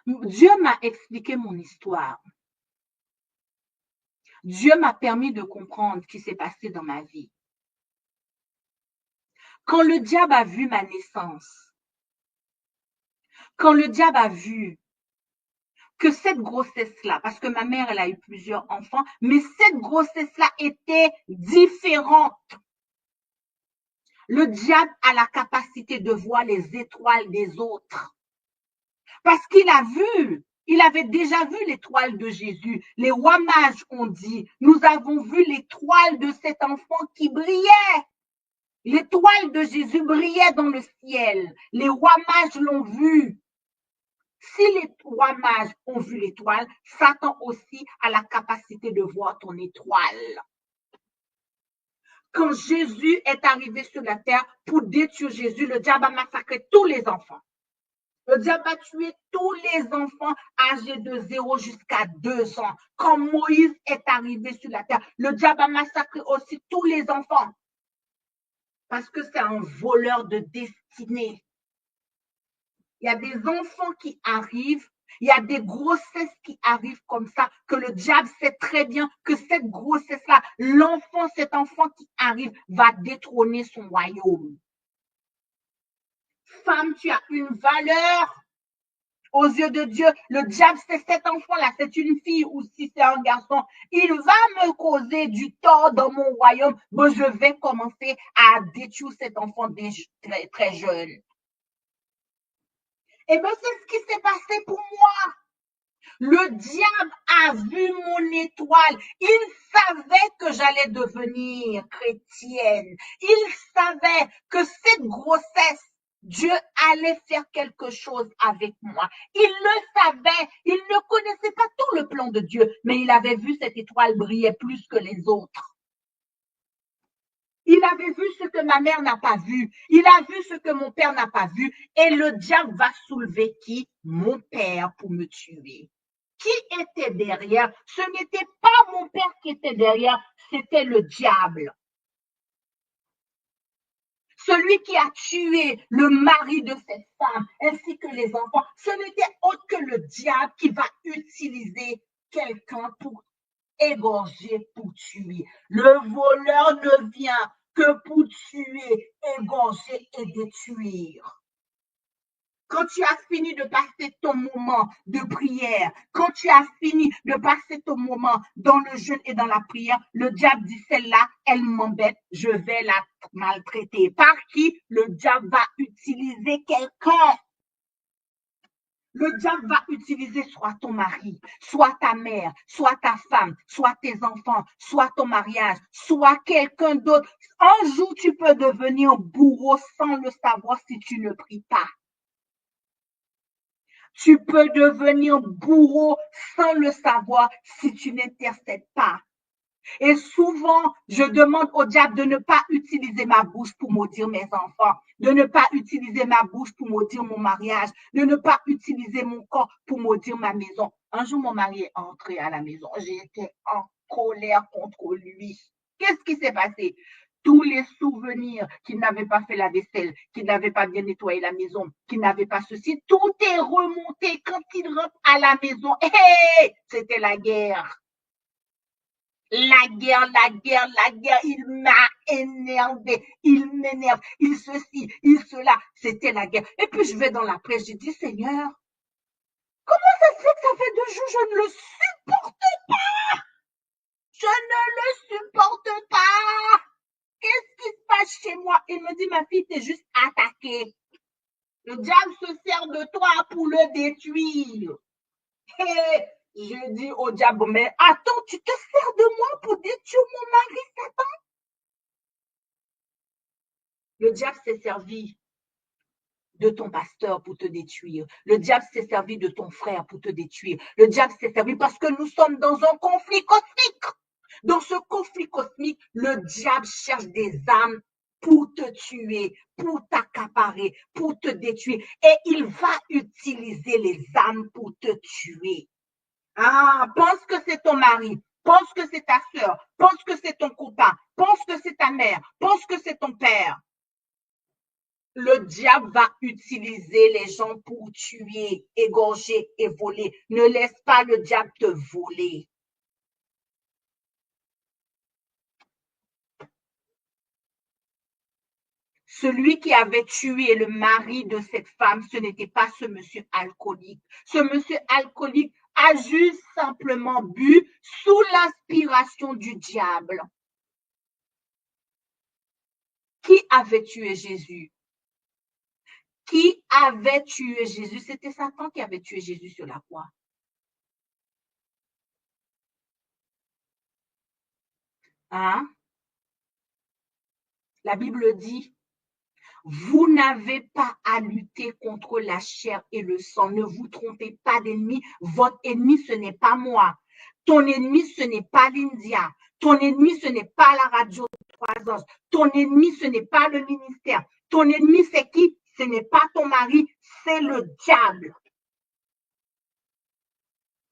Speaker 1: Dieu m'a expliqué mon histoire. Dieu m'a permis de comprendre ce qui s'est passé dans ma vie. Quand le diable a vu ma naissance, quand le diable a vu que cette grossesse-là, parce que ma mère, elle a eu plusieurs enfants, mais cette grossesse-là était différente. Le diable a la capacité de voir les étoiles des autres. Parce qu'il a vu, il avait déjà vu l'étoile de Jésus. Les rois mages ont dit, nous avons vu l'étoile de cet enfant qui brillait. L'étoile de Jésus brillait dans le ciel. Les rois mages l'ont vu. Si les rois mages ont vu l'étoile, Satan aussi a la capacité de voir ton étoile. Quand Jésus est arrivé sur la terre pour détruire Jésus, le diable a massacré tous les enfants. Le diable a tué tous les enfants âgés de 0 jusqu'à 2 ans. Quand Moïse est arrivé sur la terre, le diable a massacré aussi tous les enfants. Parce que c'est un voleur de destinée. Il y a des enfants qui arrivent, il y a des grossesses qui arrivent comme ça, que le diable sait très bien que cette grossesse-là, cet enfant qui arrive va détrôner son royaume. Femme, tu as une valeur aux yeux de Dieu. Le diable, c'est cet enfant-là, c'est une fille ou si c'est un garçon. Il va me causer du tort dans mon royaume. Bon, je vais commencer à détruire cet enfant très, très jeune. Eh bien, c'est ce qui s'est passé pour moi. Le diable a vu mon étoile. Il savait que j'allais devenir chrétienne. Il savait que cette grossesse, Dieu allait faire quelque chose avec moi. Il le savait. Il ne connaissait pas tout le plan de Dieu, mais il avait vu cette étoile briller plus que les autres. Il avait vu ce que ma mère n'a pas vu. Il a vu ce que mon père n'a pas vu. Et le diable va soulever qui? Mon père pour me tuer. Qui était derrière? Ce n'était pas mon père qui était derrière, c'était le diable. Celui qui a tué le mari de cette femme ainsi que les enfants, ce n'était autre que le diable qui va utiliser quelqu'un pour égorger, pour tuer. Le voleur ne vient que pour tuer, égorger et détruire. Quand tu as fini de passer ton moment de prière, quand tu as fini de passer ton moment dans le jeûne et dans la prière, le diable dit, celle-là, elle m'embête, je vais la maltraiter. Par qui? Le diable va utiliser quelqu'un. Le diable va utiliser soit ton mari, soit ta mère, soit ta femme, soit tes enfants, soit ton mariage, soit quelqu'un d'autre. Un jour, tu peux devenir bourreau sans le savoir si tu ne pries pas. Tu peux devenir bourreau sans le savoir si tu n'intercèdes pas. Et souvent, je demande au diable de ne pas utiliser ma bouche pour maudire mes enfants, de ne pas utiliser ma bouche pour maudire mon mariage, de ne pas utiliser mon corps pour maudire ma maison. Un jour, mon mari est entré à la maison. J'ai été en colère contre lui. Qu'est-ce qui s'est passé? Tous les souvenirs qu'il n'avait pas fait la vaisselle, qu'il n'avait pas bien nettoyé la maison, qu'il n'avait pas ceci, tout est remonté quand il rentre à la maison. Hey, c'était la guerre. La guerre, la guerre, la guerre, il m'a énervé, il m'énerve, il ceci, il cela, c'était la guerre. Et puis je vais dans la presse, je dis, Seigneur, comment ça se fait que ça fait 2 jours, je ne le supporte pas, je ne le supporte pas. Qu'est-ce qui se passe chez moi? Il me dit, ma fille, t'es juste attaquée. Le diable se sert de toi pour le détruire. Et je dis au diable, mais attends, tu te sers de moi pour détruire mon mari, Satan? Le diable s'est servi de ton pasteur pour te détruire. Le diable s'est servi de ton frère pour te détruire. Le diable s'est servi parce que nous sommes dans un conflit cosmique. Dans ce conflit cosmique, le diable cherche des âmes pour te tuer, pour t'accaparer, pour te détruire. Et il va utiliser les âmes pour te tuer. Ah, pense que c'est ton mari, pense que c'est ta soeur, pense que c'est ton copain, pense que c'est ta mère, pense que c'est ton père. Le diable va utiliser les gens pour tuer, égorger et voler. Ne laisse pas le diable te voler. Celui qui avait tué le mari de cette femme, ce n'était pas ce monsieur alcoolique. Ce monsieur alcoolique a juste simplement bu sous l'inspiration du diable. Qui avait tué Jésus? Qui avait tué Jésus? C'était Satan qui avait tué Jésus sur la croix. Hein? La Bible dit, vous n'avez pas à lutter contre la chair et le sang. Ne vous trompez pas d'ennemi. Votre ennemi, ce n'est pas moi. Ton ennemi, ce n'est pas l'India. Ton ennemi, ce n'est pas la radio 3 ans. Ton ennemi, ce n'est pas le ministère. Ton ennemi, c'est qui? Ce n'est pas ton mari, c'est le diable.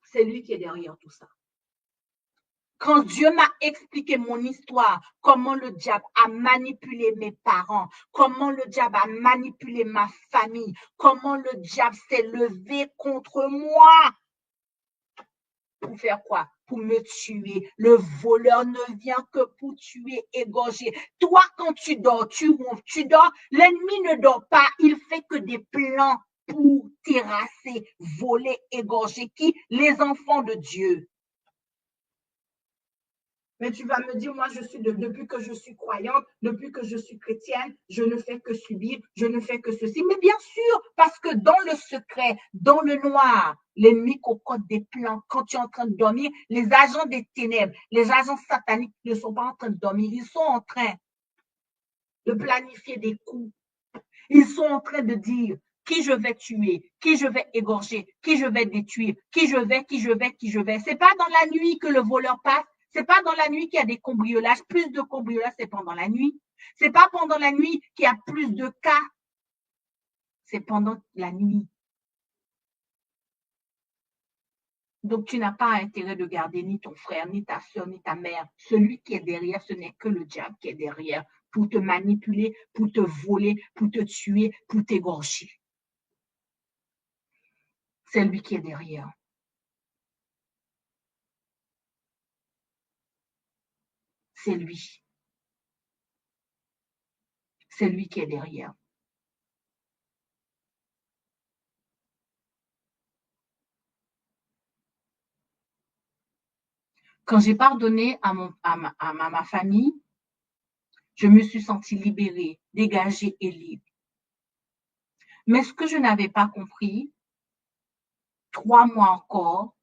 Speaker 1: C'est lui qui est derrière tout ça. Quand Dieu m'a expliqué mon histoire, comment le diable a manipulé mes parents, comment le diable a manipulé ma famille, comment le diable s'est levé contre moi. Pour faire quoi? Pour me tuer. Le voleur ne vient que pour tuer, égorger. Toi, quand tu dors, tu ronfles, tu dors. L'ennemi ne dort pas. Il fait que des plans pour terrasser, voler, égorger. Qui? Les enfants de Dieu. Mais tu vas me dire, moi, depuis que je suis croyante, depuis que je suis chrétienne, je ne fais que subir, je ne fais que ceci. Mais bien sûr, parce que dans le secret, dans le noir, l'ennemi cocotte des plans. Quand tu es en train de dormir, les agents des ténèbres, les agents sataniques ne sont pas en train de dormir. Ils sont en train de planifier des coups. Ils sont en train de dire qui je vais tuer, qui je vais égorger, qui je vais détruire, qui je vais, qui je vais, qui je vais. C'est pas dans la nuit que le voleur passe. C'est pas dans la nuit qu'il y a des cambriolages. Plus de cambriolages, c'est pendant la nuit. C'est pas pendant la nuit qu'il y a plus de cas. C'est pendant la nuit. Donc, tu n'as pas intérêt de garder ni ton frère, ni ta soeur, ni ta mère. Celui qui est derrière, ce n'est que le diable qui est derrière pour te manipuler, pour te voler, pour te tuer, pour t'égorger. C'est lui qui est derrière. C'est lui. C'est lui qui est derrière. Quand j'ai pardonné à ma famille, je me suis sentie libérée, dégagée et libre. Mais ce que je n'avais pas compris, 3 mois encore,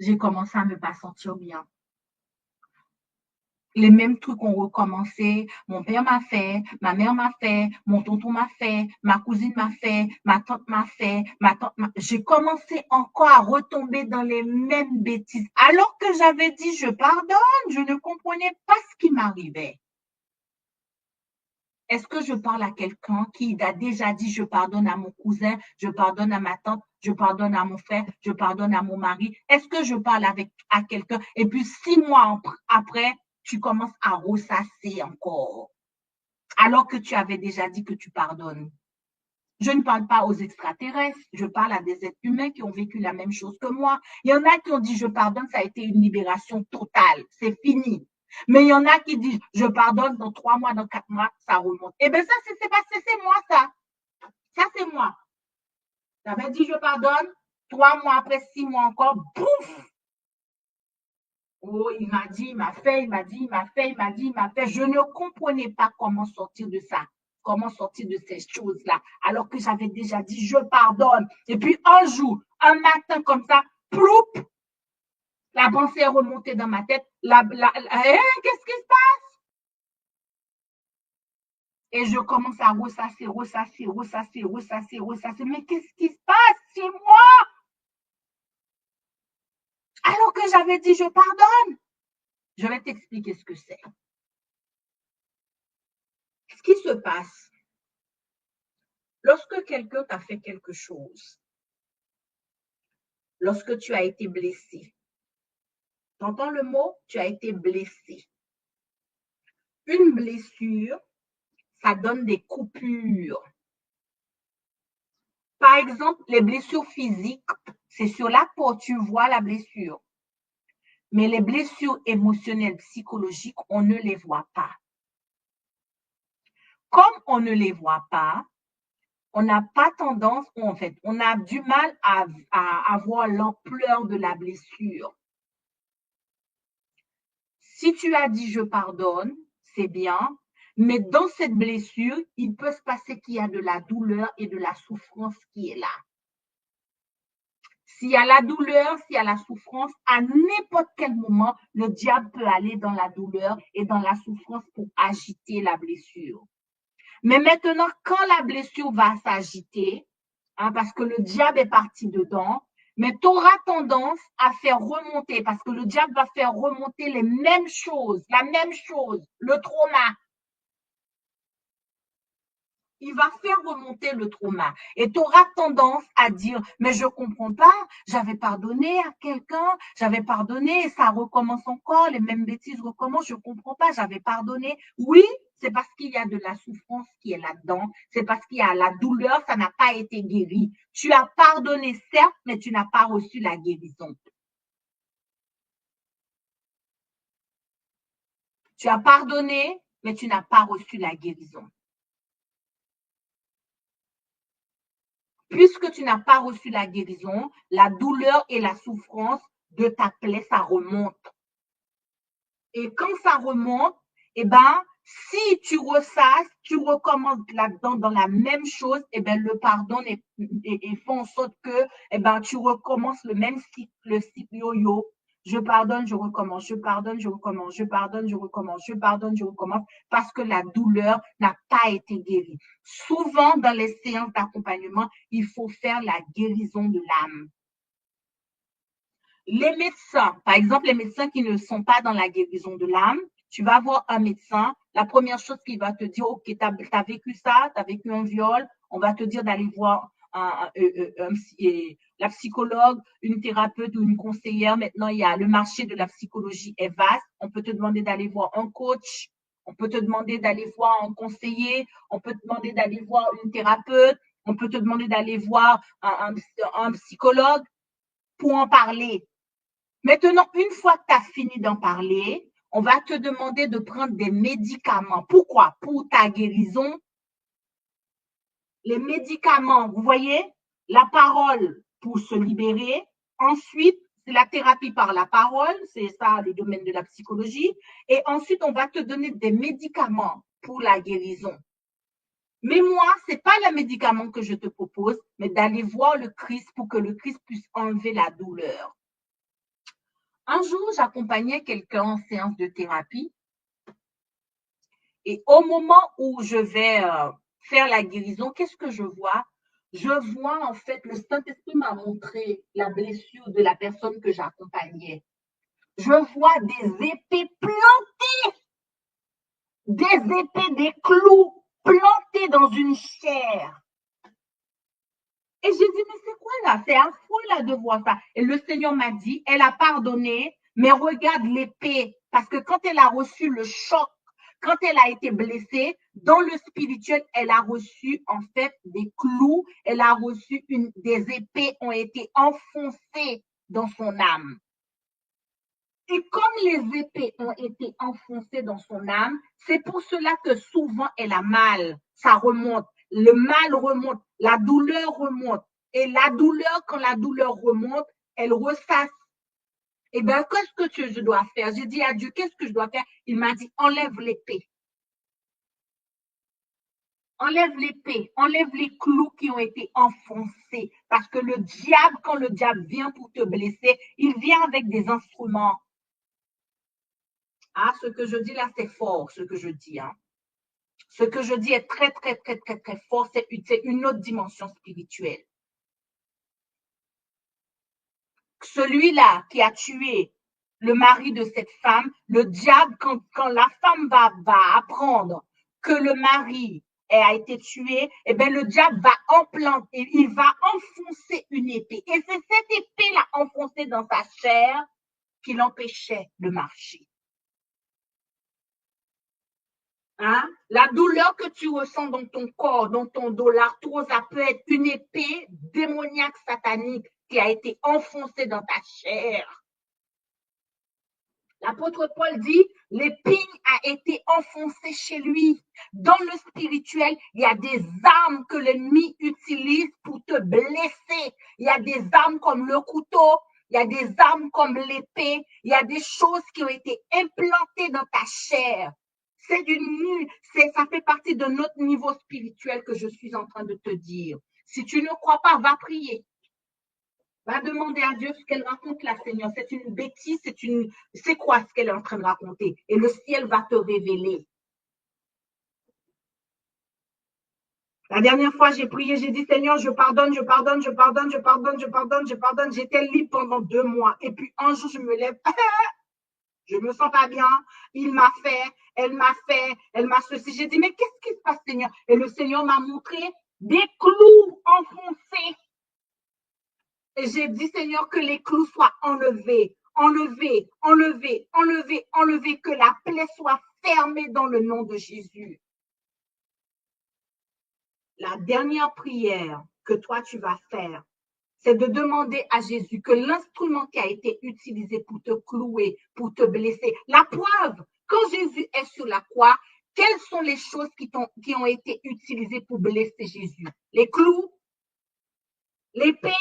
Speaker 1: j'ai commencé à ne pas sentir bien. Les mêmes trucs ont recommencé. Mon père m'a fait, ma mère m'a fait, mon tonton m'a fait, ma cousine m'a fait, ma tante m'a fait, ma tante m'a... J'ai commencé encore à retomber dans les mêmes bêtises. Alors que j'avais dit je pardonne, je ne comprenais pas ce qui m'arrivait. Est-ce que je parle à quelqu'un qui a déjà dit je pardonne à mon cousin, je pardonne à ma tante, je pardonne à mon frère, je pardonne à mon mari? Est-ce que je parle à quelqu'un et puis 6 mois après, tu commences à ressasser encore alors que tu avais déjà dit que tu pardonnes? Je ne parle pas aux extraterrestres, je parle à des êtres humains qui ont vécu la même chose que moi. Il y en a qui ont dit je pardonne, ça a été une libération totale, c'est fini. Mais il y en a qui disent je pardonne dans 3 mois, dans 4 mois, ça remonte. Eh bien, ça, c'est moi, ça. Ça, c'est moi. J'avais dit je pardonne, 3 mois après, 6 mois encore, bouf! Oh, il m'a dit, il m'a fait, il m'a dit, il m'a fait, il m'a dit, il m'a fait. Je ne comprenais pas comment sortir de ça, comment sortir de ces choses-là, alors que j'avais déjà dit je pardonne. Et puis un jour, un matin comme ça, ploup, la pensée est remontée dans ma tête. Qu'est-ce qui se passe? Et je commence à ressasser, ressasser, ressasser, ressasser, ressasser. Mais qu'est-ce qui se passe? C'est moi! Alors que j'avais dit je pardonne. Je vais t'expliquer ce que c'est. Ce qui se passe, lorsque quelqu'un t'a fait quelque chose, lorsque tu as été blessé, tu entends le mot? Tu as été blessé. Une blessure, ça donne des coupures. Par exemple, les blessures physiques, c'est sur la peau, tu vois la blessure. Mais les blessures émotionnelles, psychologiques, on ne les voit pas. Comme on ne les voit pas, on n'a pas tendance, en fait, on a du mal à voir l'ampleur de la blessure. Si tu as dit je pardonne, c'est bien, mais dans cette blessure, il peut se passer qu'il y a de la douleur et de la souffrance qui est là. S'il y a la douleur, s'il y a la souffrance, à n'importe quel moment, le diable peut aller dans la douleur et dans la souffrance pour agiter la blessure. Mais maintenant, quand la blessure va s'agiter, parce que le diable est parti dedans, mais tu auras tendance à faire remonter, parce que le diable va faire remonter les mêmes choses, la même chose, le trauma. Il va faire remonter le trauma. Et tu auras tendance à dire, mais je ne comprends pas, j'avais pardonné à quelqu'un, j'avais pardonné et ça recommence encore, les mêmes bêtises recommencent, je ne comprends pas, j'avais pardonné. Oui, c'est parce qu'il y a de la souffrance qui est là-dedans, c'est parce qu'il y a la douleur, ça n'a pas été guéri. Tu as pardonné, certes, mais tu n'as pas reçu la guérison. Tu as pardonné, mais tu n'as pas reçu la guérison. Puisque tu n'as pas reçu la guérison, la douleur et la souffrance de ta plaie, ça remonte. Et quand ça remonte, eh ben, si tu ressasses, tu recommences là-dedans dans la même chose, eh ben, le pardon et fait en sorte que, eh ben, tu recommences le même cycle, le cycle yo-yo. Je pardonne, je recommence, je pardonne, je recommence, je pardonne, je recommence, je pardonne, je recommence, parce que la douleur n'a pas été guérie. Souvent, dans les séances d'accompagnement, il faut faire la guérison de l'âme. Les médecins, par exemple, les médecins qui ne sont pas dans la guérison de l'âme, tu vas voir un médecin, la première chose qu'il va te dire, ok, tu as vécu ça, tu as vécu un viol, on va te dire d'aller voir la psychologue, une thérapeute ou une conseillère. Maintenant, il y a le marché de la psychologie est vaste. On peut te demander d'aller voir un coach, on peut te demander d'aller voir un conseiller, on peut te demander d'aller voir une thérapeute, on peut te demander d'aller voir un psychologue pour en parler. Maintenant, une fois que tu as fini d'en parler, on va te demander de prendre des médicaments. Pourquoi? Pour ta guérison. Les médicaments, vous voyez, la parole pour se libérer. Ensuite, c'est la thérapie par la parole, c'est ça le domaine de la psychologie. Et ensuite, on va te donner des médicaments pour la guérison. Mais moi, ce n'est pas le médicament que je te propose, mais d'aller voir le Christ pour que le Christ puisse enlever la douleur. Un jour, j'accompagnais quelqu'un en séance de thérapie Et au moment où je vais faire la guérison, qu'est-ce que je vois? Je vois en fait, le Saint-Esprit m'a montré la blessure de la personne que j'accompagnais. Je vois des épées plantées, des clous plantés dans une chair. Et j'ai dit, mais c'est quoi là? C'est affreux là de voir ça. Et le Seigneur m'a dit, elle a pardonné, mais regarde l'épée. Parce que quand elle a reçu le choc, quand elle a été blessée, dans le spirituel, elle a reçu en fait des clous, elle a reçu des épées ont été enfoncées dans son âme. Et comme les épées ont été enfoncées dans son âme, c'est pour cela que souvent elle a mal. Ça remonte. Le mal remonte. La douleur remonte. Et la douleur, quand la douleur remonte, elle ressasse. Et bien, qu'est-ce que je dois faire? J'ai dit à Dieu, qu'est-ce que je dois faire? Il m'a dit, enlève l'épée. Enlève l'épée, enlève les clous qui ont été enfoncés. Parce que le diable, quand le diable vient pour te blesser, il vient avec des instruments. Ah, ce que je dis là, c'est fort, ce que je dis. Hein. Ce que je dis est très, très, très, très, très fort. C'est une autre dimension spirituelle. Celui-là qui a tué le mari de cette femme, le diable, quand la femme va apprendre que le mari a été tué, eh bien, le diable va implanter, il va enfoncer une épée. Et c'est cette épée-là enfoncée dans sa chair qui l'empêchait de marcher. Hein? La douleur que tu ressens dans ton corps, dans ton dos, l'arthrose, ça peut être une épée démoniaque satanique qui a été enfoncée dans ta chair. L'apôtre Paul dit, l'épine a été enfoncée chez lui. Dans le spirituel, il y a des armes que l'ennemi utilise pour te blesser. Il y a des armes comme le couteau, il y a des armes comme l'épée, il y a des choses qui ont été implantées dans ta chair. Ça fait partie de notre niveau spirituel que je suis en train de te dire. Si tu ne crois pas, va prier. Va demander à Dieu ce qu'elle raconte là, Seigneur. C'est une bêtise, c'est quoi ce qu'elle est en train de raconter? Et le ciel va te révéler. La dernière fois, j'ai prié, j'ai dit, Seigneur, je pardonne, je pardonne, je pardonne, je pardonne, je pardonne, je pardonne. J'étais libre pendant 2 mois. Et puis un jour, je me lève, je me sens pas bien. Il m'a fait, elle m'a ceci. J'ai dit, mais qu'est-ce qui se passe, Seigneur? Et le Seigneur m'a montré des clous enfoncés. Et j'ai dit, Seigneur, que les clous soient enlevés, enlevés, enlevés, enlevés, enlevés, que la plaie soit fermée dans le nom de Jésus. La dernière prière que toi, tu vas faire, c'est de demander à Jésus que l'instrument qui a été utilisé pour te clouer, pour te blesser, la preuve, quand Jésus est sur la croix, quelles sont les choses qui ont été utilisées pour blesser Jésus? Les clous, l'épée.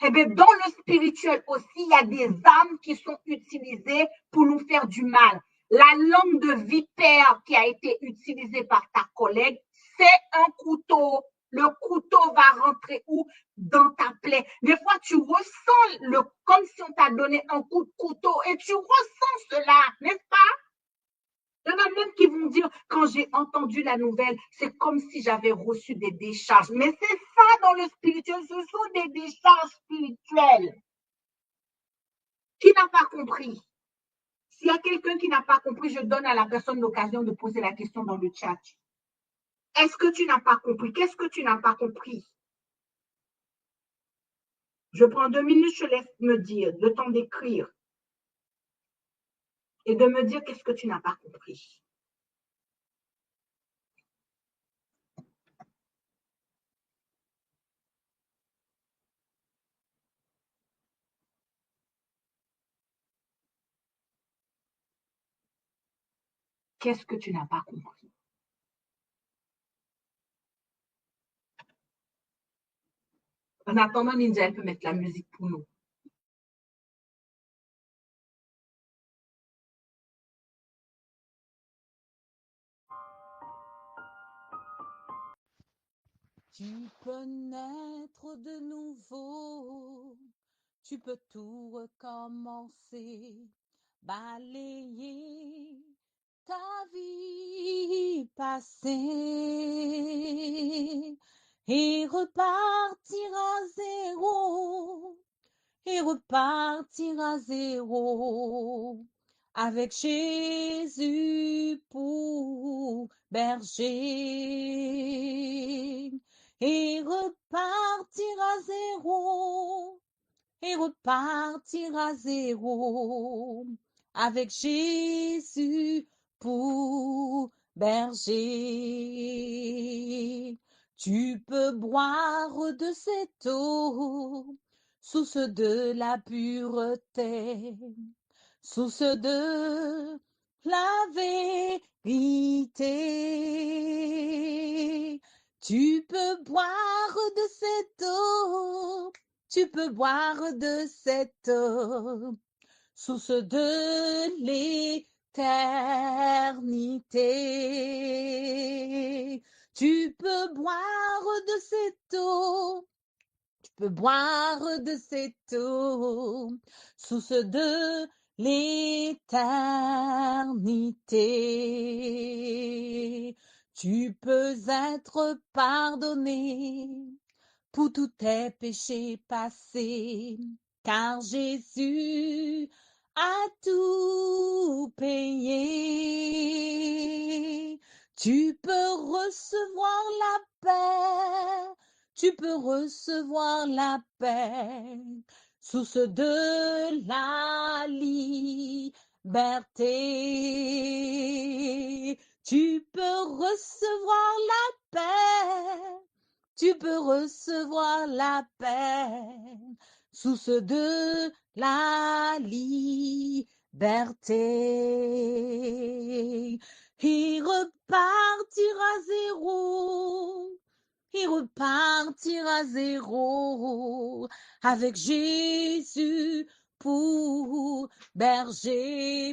Speaker 1: Eh bien, dans le spirituel aussi, il y a des armes qui sont utilisées pour nous faire du mal. La langue de vipère qui a été utilisée par ta collègue, c'est un couteau. Le couteau va rentrer où? Dans ta plaie. Des fois, tu ressens comme si on t'a donné un coup de couteau et tu ressens cela, n'est-ce pas? Il y en a même qui vont dire, quand j'ai entendu la nouvelle, c'est comme si j'avais reçu des décharges. Mais c'est ça dans le spirituel, ce sont des décharges spirituelles. Qui n'a pas compris? S'il y a quelqu'un qui n'a pas compris, je donne à la personne l'occasion de poser la question dans le chat. Est-ce que tu n'as pas compris? Qu'est-ce que tu n'as pas compris? Je prends 2 minutes, je laisse me dire, le temps d'écrire et de me dire qu'est-ce que tu n'as pas compris. Qu'est-ce que tu n'as pas compris? En attendant, Ninja, elle peut mettre la musique pour nous.
Speaker 2: Tu peux naître de nouveau, tu peux tout recommencer, balayer ta vie passée et repartir à zéro, et repartir à zéro avec Jésus pour berger et repartir à zéro, et repartir à zéro avec Jésus pour berger. Tu peux boire de cette eau, source de la pureté, source de la vérité. Tu peux boire de cette eau, tu peux boire de cette eau, source de l'éternité. Tu peux boire de cette eau, tu peux boire de cette eau, source de l'éternité. Tu peux être pardonné pour tous tes péchés passés, car Jésus a tout payé. Tu peux recevoir la paix, tu peux recevoir la paix, source de la liberté. Tu peux recevoir la paix, tu peux recevoir la paix, source de la liberté. Et repartir à zéro, et repartir à zéro avec Jésus pour berger,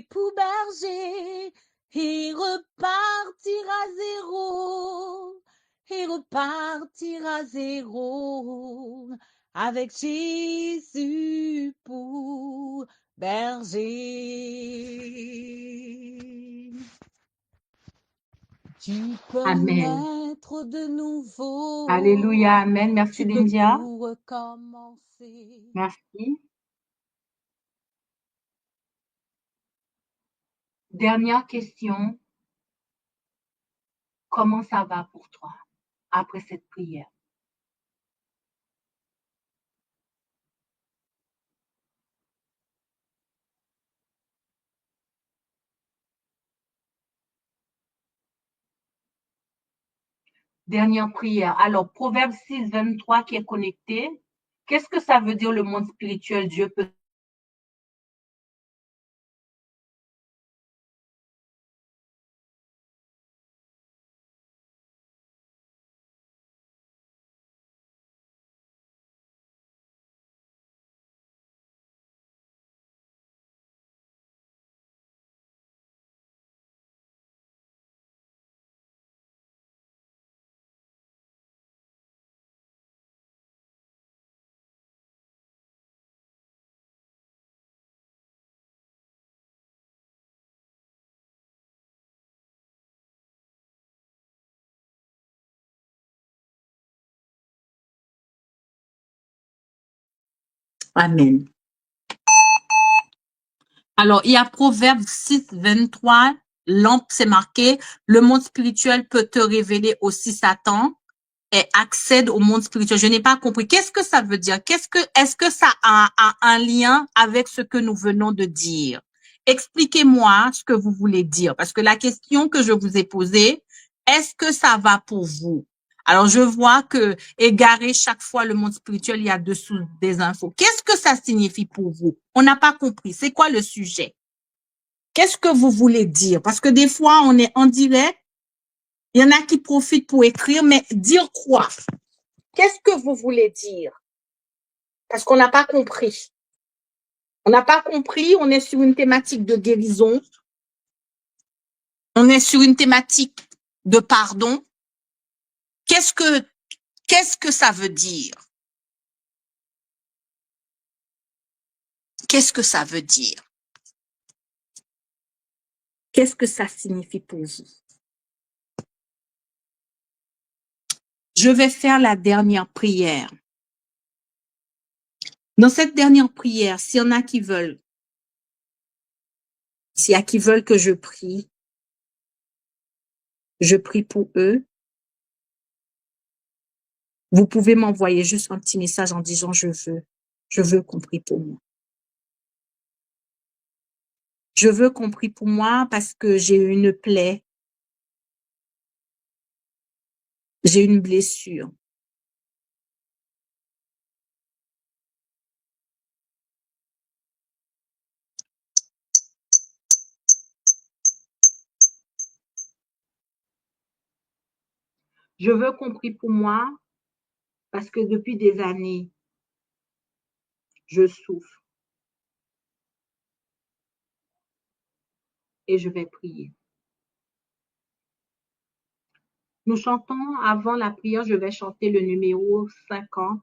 Speaker 2: et repartir à zéro, et repartir à zéro avec Jésus pour berger. Tu peux
Speaker 1: Amen.
Speaker 2: naître de nouveau.
Speaker 1: Alléluia, amen. Merci,
Speaker 2: Tu peux
Speaker 1: Lindia.
Speaker 2: tout recommencer.
Speaker 1: Merci. Dernière question. Comment ça va pour toi après cette prière? Dernière prière. Alors, Proverbe 6, 23 qui est connecté. Qu'est-ce que ça veut dire le monde spirituel? Dieu peut. Amen. Alors, il y a Proverbe 6, 23. Lampe, c'est marqué. Le monde spirituel peut te révéler aussi Satan et accède au monde spirituel. Je n'ai pas compris. Qu'est-ce que ça veut dire? Est-ce que ça a un lien avec ce que nous venons de dire? Expliquez-moi ce que vous voulez dire. Parce que la question que je vous ai posée, est-ce que ça va pour vous? Alors, je vois que égarer chaque fois le monde spirituel, il y a dessous des infos. Qu'est-ce que ça signifie pour vous? On n'a pas compris. C'est quoi le sujet? Qu'est-ce que vous voulez dire? Parce que des fois, on est en direct. Il y en a qui profitent pour écrire, mais dire quoi? Qu'est-ce que vous voulez dire? Parce qu'on n'a pas compris. On n'a pas compris, on est sur une thématique de guérison. On est sur une thématique de pardon. Qu'est-ce que ça veut dire? Qu'est-ce que ça veut dire?
Speaker 3: Qu'est-ce que ça signifie pour vous? Je vais faire la dernière prière. Dans cette dernière prière, s'il y en a qui veulent, s'il y a qui veulent que je prie pour eux. Vous pouvez m'envoyer juste un petit message en disant je veux qu'on prie pour moi. Je veux qu'on prie pour moi parce que j'ai une plaie, j'ai une blessure.
Speaker 1: Je veux qu'on prie pour moi parce que depuis des années, je souffre. Et je vais prier. Nous chantons avant la prière, je vais chanter le numéro 50.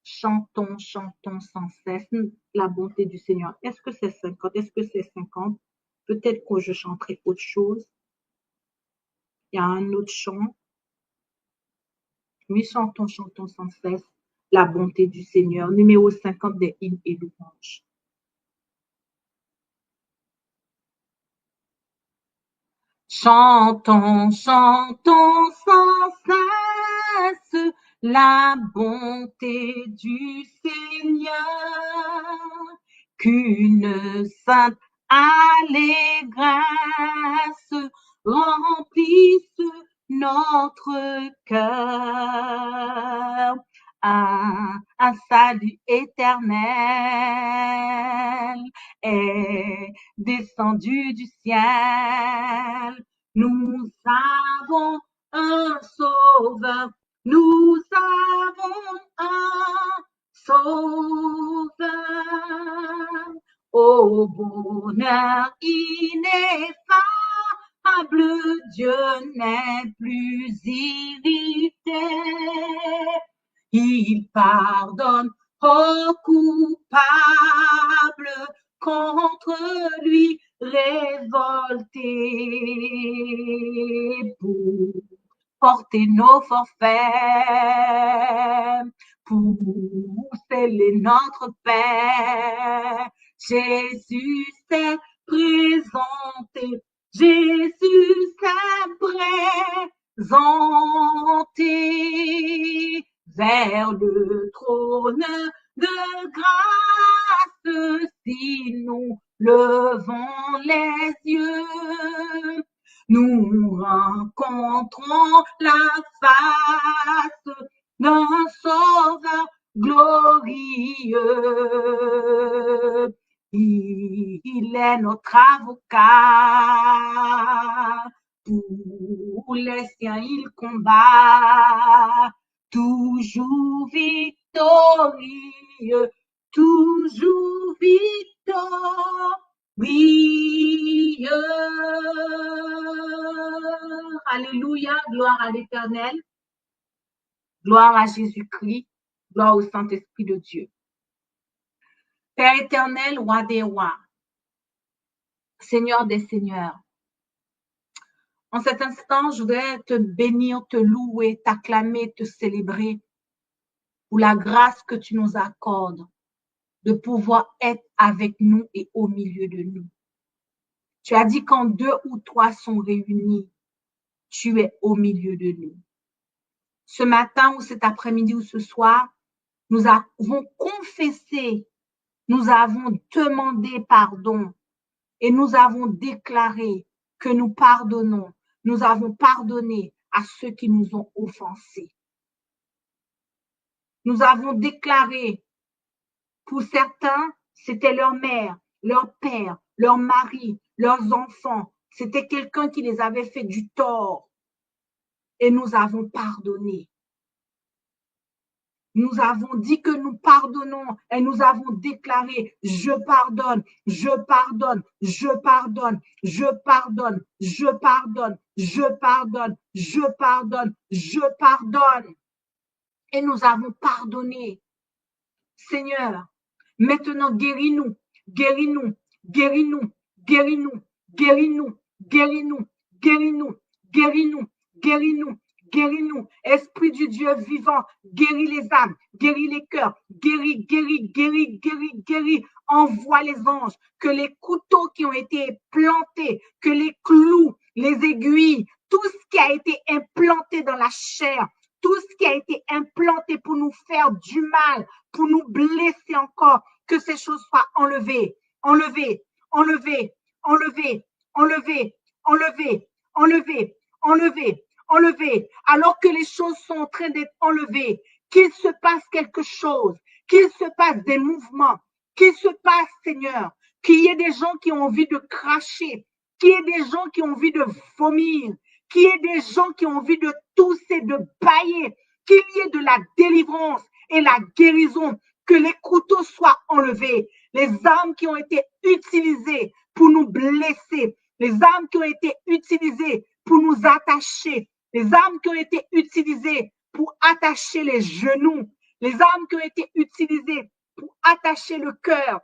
Speaker 1: Chantons, chantons sans cesse la bonté du Seigneur. Est-ce que c'est 50? Est-ce que c'est 50? Peut-être que je chanterai autre chose. Il y a un autre chant. Mais chantons, chantons sans cesse la bonté du Seigneur. Numéro 50 des hymnes et louanges. Chantons, chantons sans cesse la bonté du Seigneur, qu'une sainte allégresse remplisse notre cœur. Un salut éternel est descendu du ciel. Nous avons un sauveur, nous avons un sauveur. Au bonheur ineffable, Dieu n'est plus irrité. Il pardonne aux coupables contre lui révoltés pour porter nos forfaits, pour sceller notre paix. Jésus s'est présenté, Jésus s'est présenté vers le trône de grâce. Si nous levons les yeux, nous rencontrons la face d'un sauveur glorieux. Il est notre avocat. Pour les siens, il combat. Toujours victorieux, toujours victorieux. Alléluia, gloire à l'Éternel, gloire à Jésus-Christ, gloire au Saint-Esprit de Dieu. Père éternel, roi des rois, Seigneur des seigneurs, en cet instant, je voudrais te bénir, te louer, t'acclamer, te célébrer pour la grâce que tu nous accordes de pouvoir être avec nous et au milieu de nous. Tu as dit quand 2 ou 3 sont réunis, tu es au milieu de nous. Ce matin ou cet après-midi ou ce soir, nous avons confessé, nous avons demandé pardon et nous avons déclaré que nous pardonnons. Nous avons pardonné à ceux qui nous ont offensés. Nous avons déclaré, pour certains, c'était leur mère, leur père, leur mari, leurs enfants. C'était quelqu'un qui les avait fait du tort. Et nous avons pardonné. Nous avons dit que nous pardonnons et nous avons déclaré, je pardonne, je pardonne, je pardonne, je pardonne, je pardonne, je pardonne, je pardonne, je pardonne. Et nous avons pardonné. Seigneur, maintenant guéris-nous, guéris-nous, guéris-nous, guéris-nous, guéris-nous, guéris-nous, guéris-nous, guéris-nous, guéris-nous, guéris-nous. Esprit du Dieu vivant, guéris les âmes, guéris les cœurs, guéris, guéris, guéris, guéris, guéris. Envoie les anges, que les couteaux qui ont été plantés, que les clous, les aiguilles, tout ce qui a été implanté dans la chair, tout ce qui a été implanté pour nous faire du mal, pour nous blesser encore, que ces choses soient enlevées, enlevées, enlevées, enlevées, enlevées, enlevées, enlevées, enlevées, enlevées, alors que les choses sont en train d'être enlevées, qu'il se passe quelque chose, qu'il se passe des mouvements, qu'il se passe, Seigneur, qu'il y ait des gens qui ont envie de cracher, qu'il y ait des gens qui ont envie de vomir, qu'il y ait des gens qui ont envie de tousser, de bâiller, qu'il y ait de la délivrance et la guérison, que les couteaux soient enlevés, les armes qui ont été utilisées pour nous blesser, les armes qui ont été utilisées pour nous attacher, les armes qui ont été utilisées pour attacher les genoux, les armes qui ont été utilisées pour attacher le cœur,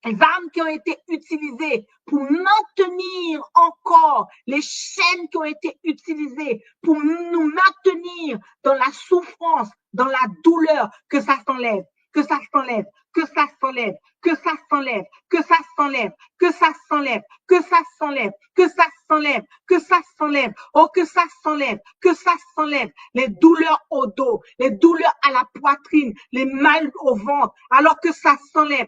Speaker 1: les armes qui ont été utilisées pour maintenir encore, les chaînes qui ont été utilisées pour nous maintenir dans la souffrance, dans la douleur, que ça s'enlève, que ça s'enlève, que ça s'enlève, que ça s'enlève, que ça s'enlève, que ça s'enlève, que ça s'enlève, que ça s'enlève, que ça s'enlève, oh que ça s'enlève, que ça s'enlève, les douleurs au dos, les douleurs à la poitrine, les mal au ventre, alors que ça s'enlève,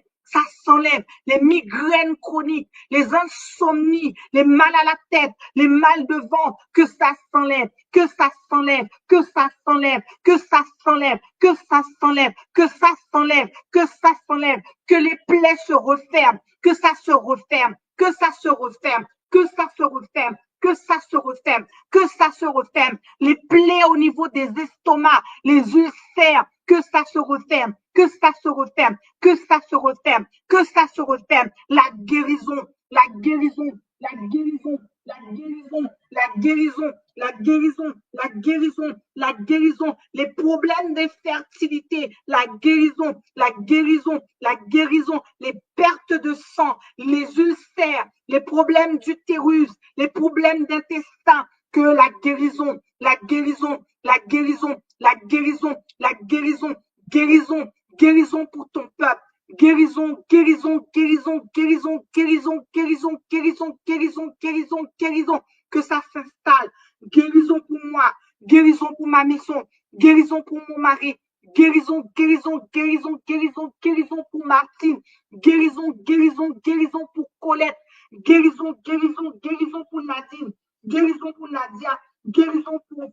Speaker 1: les migraines chroniques, les insomnies, les mal à la tête, les mal de ventre, que ça s'enlève, que ça s'enlève, que ça s'enlève, que ça s'enlève, que ça s'enlève, que ça s'enlève, que ça s'enlève, que les plaies se referment, que ça se referme, que ça se referme, que ça se referme, que ça se referme, que ça se referme, les plaies au niveau des estomacs, les ulcères, que ça se referme, que ça se referme, que ça se referme, que ça se referme, la guérison, la guérison, la guérison, la guérison, la guérison, la guérison, la guérison, la guérison, les problèmes d'infertilité, la guérison, la guérison, la guérison, les pertes de sang, les ulcères, les problèmes d'utérus, les problèmes d'intestin, que la guérison, la guérison, la guérison, la guérison, la guérison, guérison, guérison pour ton peuple. Guérison, guérison, guérison, guérison, guérison, guérison, guérison, guérison, guérison, guérison, que ça s'installe. Guérison pour moi, guérison pour ma maison, guérison pour mon mari, guérison, guérison, guérison, guérison, guérison pour Martine, guérison, guérison, guérison pour Colette, guérison, guérison, guérison pour Nadine, guérison pour Nadia, guérison pour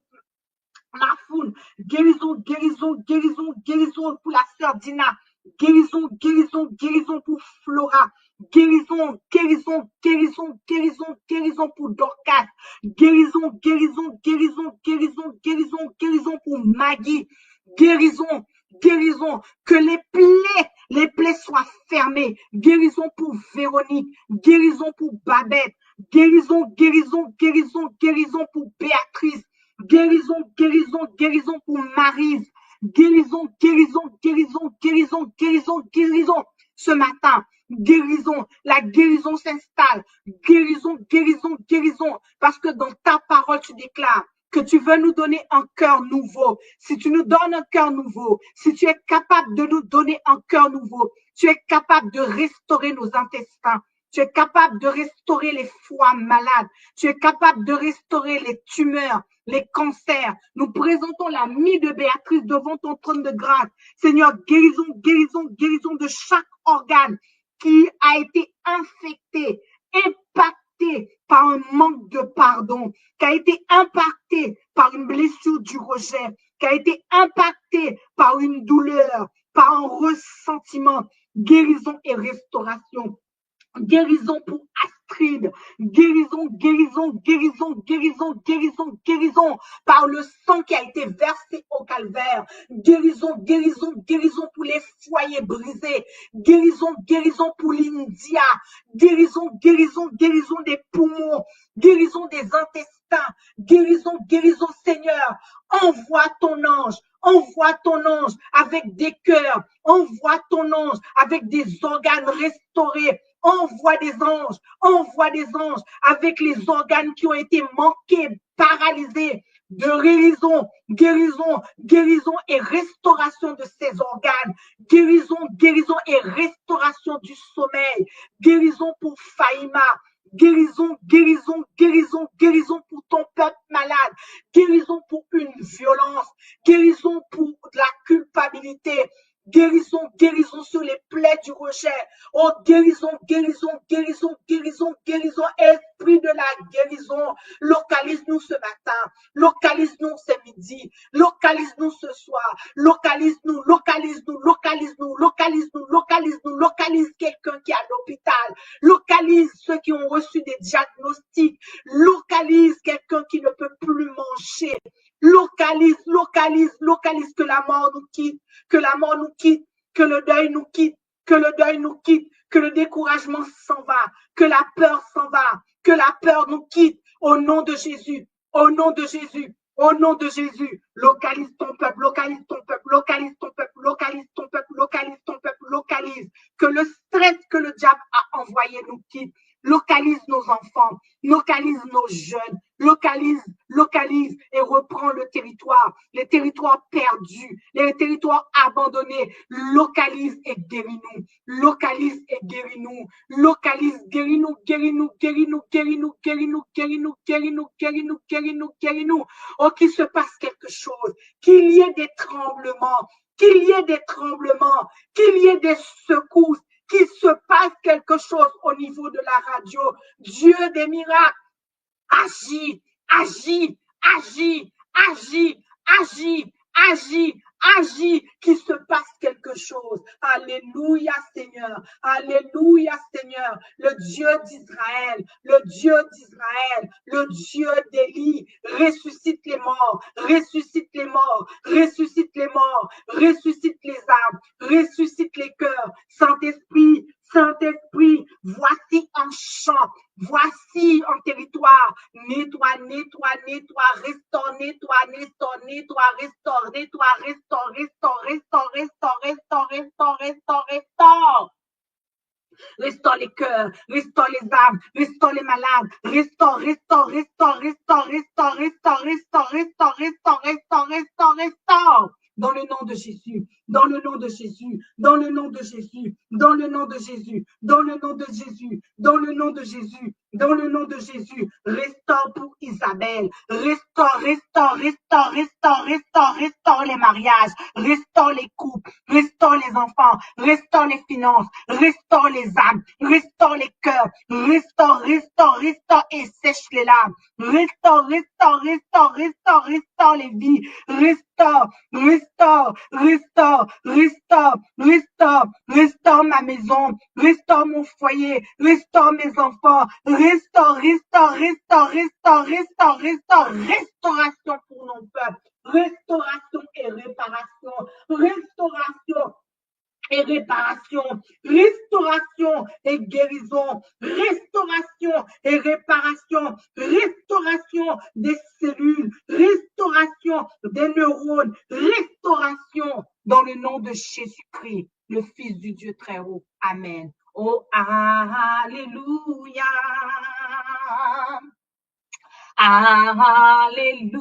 Speaker 1: Mafoun, guérison, guérison, guérison, guérison pour la sœur Dina, guérison, guérison, guérison pour Flora, guérison, guérison, guérison, guérison, guérison pour Dorcas, guérison, guérison, guérison, guérison, guérison, guérison pour Maggie, guérison, guérison, que les plaies soient fermées, guérison pour Véronique, guérison pour Babette, guérison, guérison, guérison, guérison pour Béatrice, guérison, guérison, guérison pour Maryse, guérison, guérison, guérison, guérison, guérison, guérison. Ce matin, guérison, la guérison s'installe, guérison, guérison, guérison, parce que dans ta parole, tu déclares que tu veux nous donner un cœur nouveau. Si tu nous donnes un cœur nouveau, si tu es capable de nous donner un cœur nouveau, tu es capable de restaurer nos intestins. Tu es capable de restaurer les foies malades. Tu es capable de restaurer les tumeurs, les cancers. Nous présentons l'ami de Béatrice devant ton trône de grâce. Seigneur, guérison, guérison, guérison de chaque organe qui a été infecté, impacté par un manque de pardon, qui a été impacté par une blessure du rejet, qui a été impacté par une douleur, par un ressentiment. Guérison et restauration. Guérison pour Astrid, guérison, guérison, guérison, guérison, guérison, guérison par le sang qui a été versé au calvaire, guérison, guérison, guérison pour les foyers brisés, guérison, guérison pour l'India, guérison, guérison, guérison des poumons, guérison des intestins, guérison, guérison, Seigneur, envoie ton ange avec des cœurs, envoie ton ange avec des organes restaurés, envoie des anges avec les organes qui ont été manqués, paralysés, de guérison et restauration de ces organes, guérison et restauration du sommeil, guérison pour Faïma, guérison pour ton peuple malade, guérison pour une violence, guérison pour la culpabilité, guérison sur les plaies du rejet. Oh, guérison, esprit de la guérison. Localise-nous ce matin, localise-nous ce midi, localise-nous ce soir, localise quelqu'un qui est à l'hôpital, localise ceux qui ont reçu des diagnostics, localise quelqu'un qui ne peut plus manger, localise, que la mort nous quitte, que le deuil nous quitte, que le découragement s'en va, que la peur s'en va, que la peur nous quitte, au nom de Jésus, localise ton peuple, que le stress que le diable a envoyé nous quitte, localise nos enfants, localise nos jeunes, localise et reprend le territoire, les territoires perdus, les territoires abandonnés, localise et guéris-nous, oh, qu'il se passe quelque chose, qu'il y ait des tremblements, qu'il y ait des secousses, qu'il se passe quelque chose au niveau de la radio. Dieu des miracles, agis, qu'il se passe quelque chose. Alléluia Seigneur, le Dieu d'Israël, le Dieu d'Élie, ressuscite les morts, ressuscite les âmes, ressuscite les cœurs. Saint-Esprit, voici un champ, voici un territoire, nettoie, restaure, restaure les cœurs, restaure les âmes, restaure les malades, restaure, dans le nom de Jésus, restaure pour Isabelle, restaure les mariages, restaure les couples, restaure les enfants, restaure les finances, restaure les âmes, restaure les cœurs, restaure et sèche les larmes, restaure les vies, restaure ma maison, restaure mon foyer, restaure mes enfants, restauration pour nos peuples, restauration et réparation, restauration et guérison, restauration et réparation, restauration des cellules, restauration des neurones, restauration dans le nom de Jésus-Christ, le Fils du Dieu très haut. Amen. Oh, alléluia. Alléluia.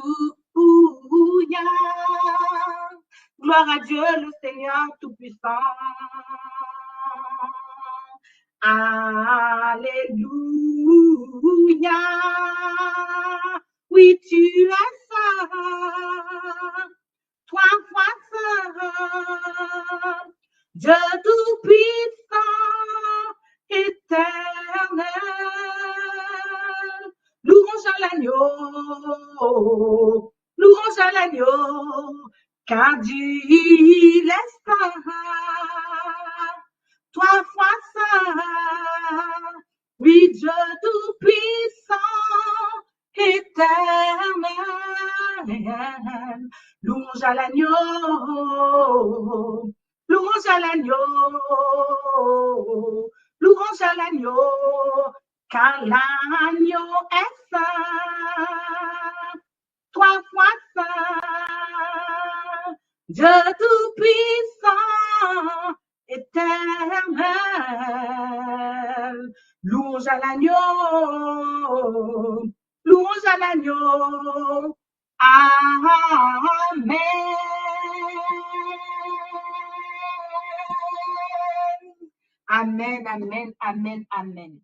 Speaker 1: Gloire à Dieu, le Seigneur Tout-Puissant. Alléluia. Oui, tu es saint, toi, saint, Dieu Tout-Puissant, éternel. Louange à l'agneau, car il est saint, toi, saint, oui, Dieu Tout-Puissant, éternel. Louange à l'agneau, car l'agneau est saint, toi, saint, Dieu Tout-Puissant, éternel. louange à l'agneau, louange à l'agneau. Amen. Amen, amen, amen, amen.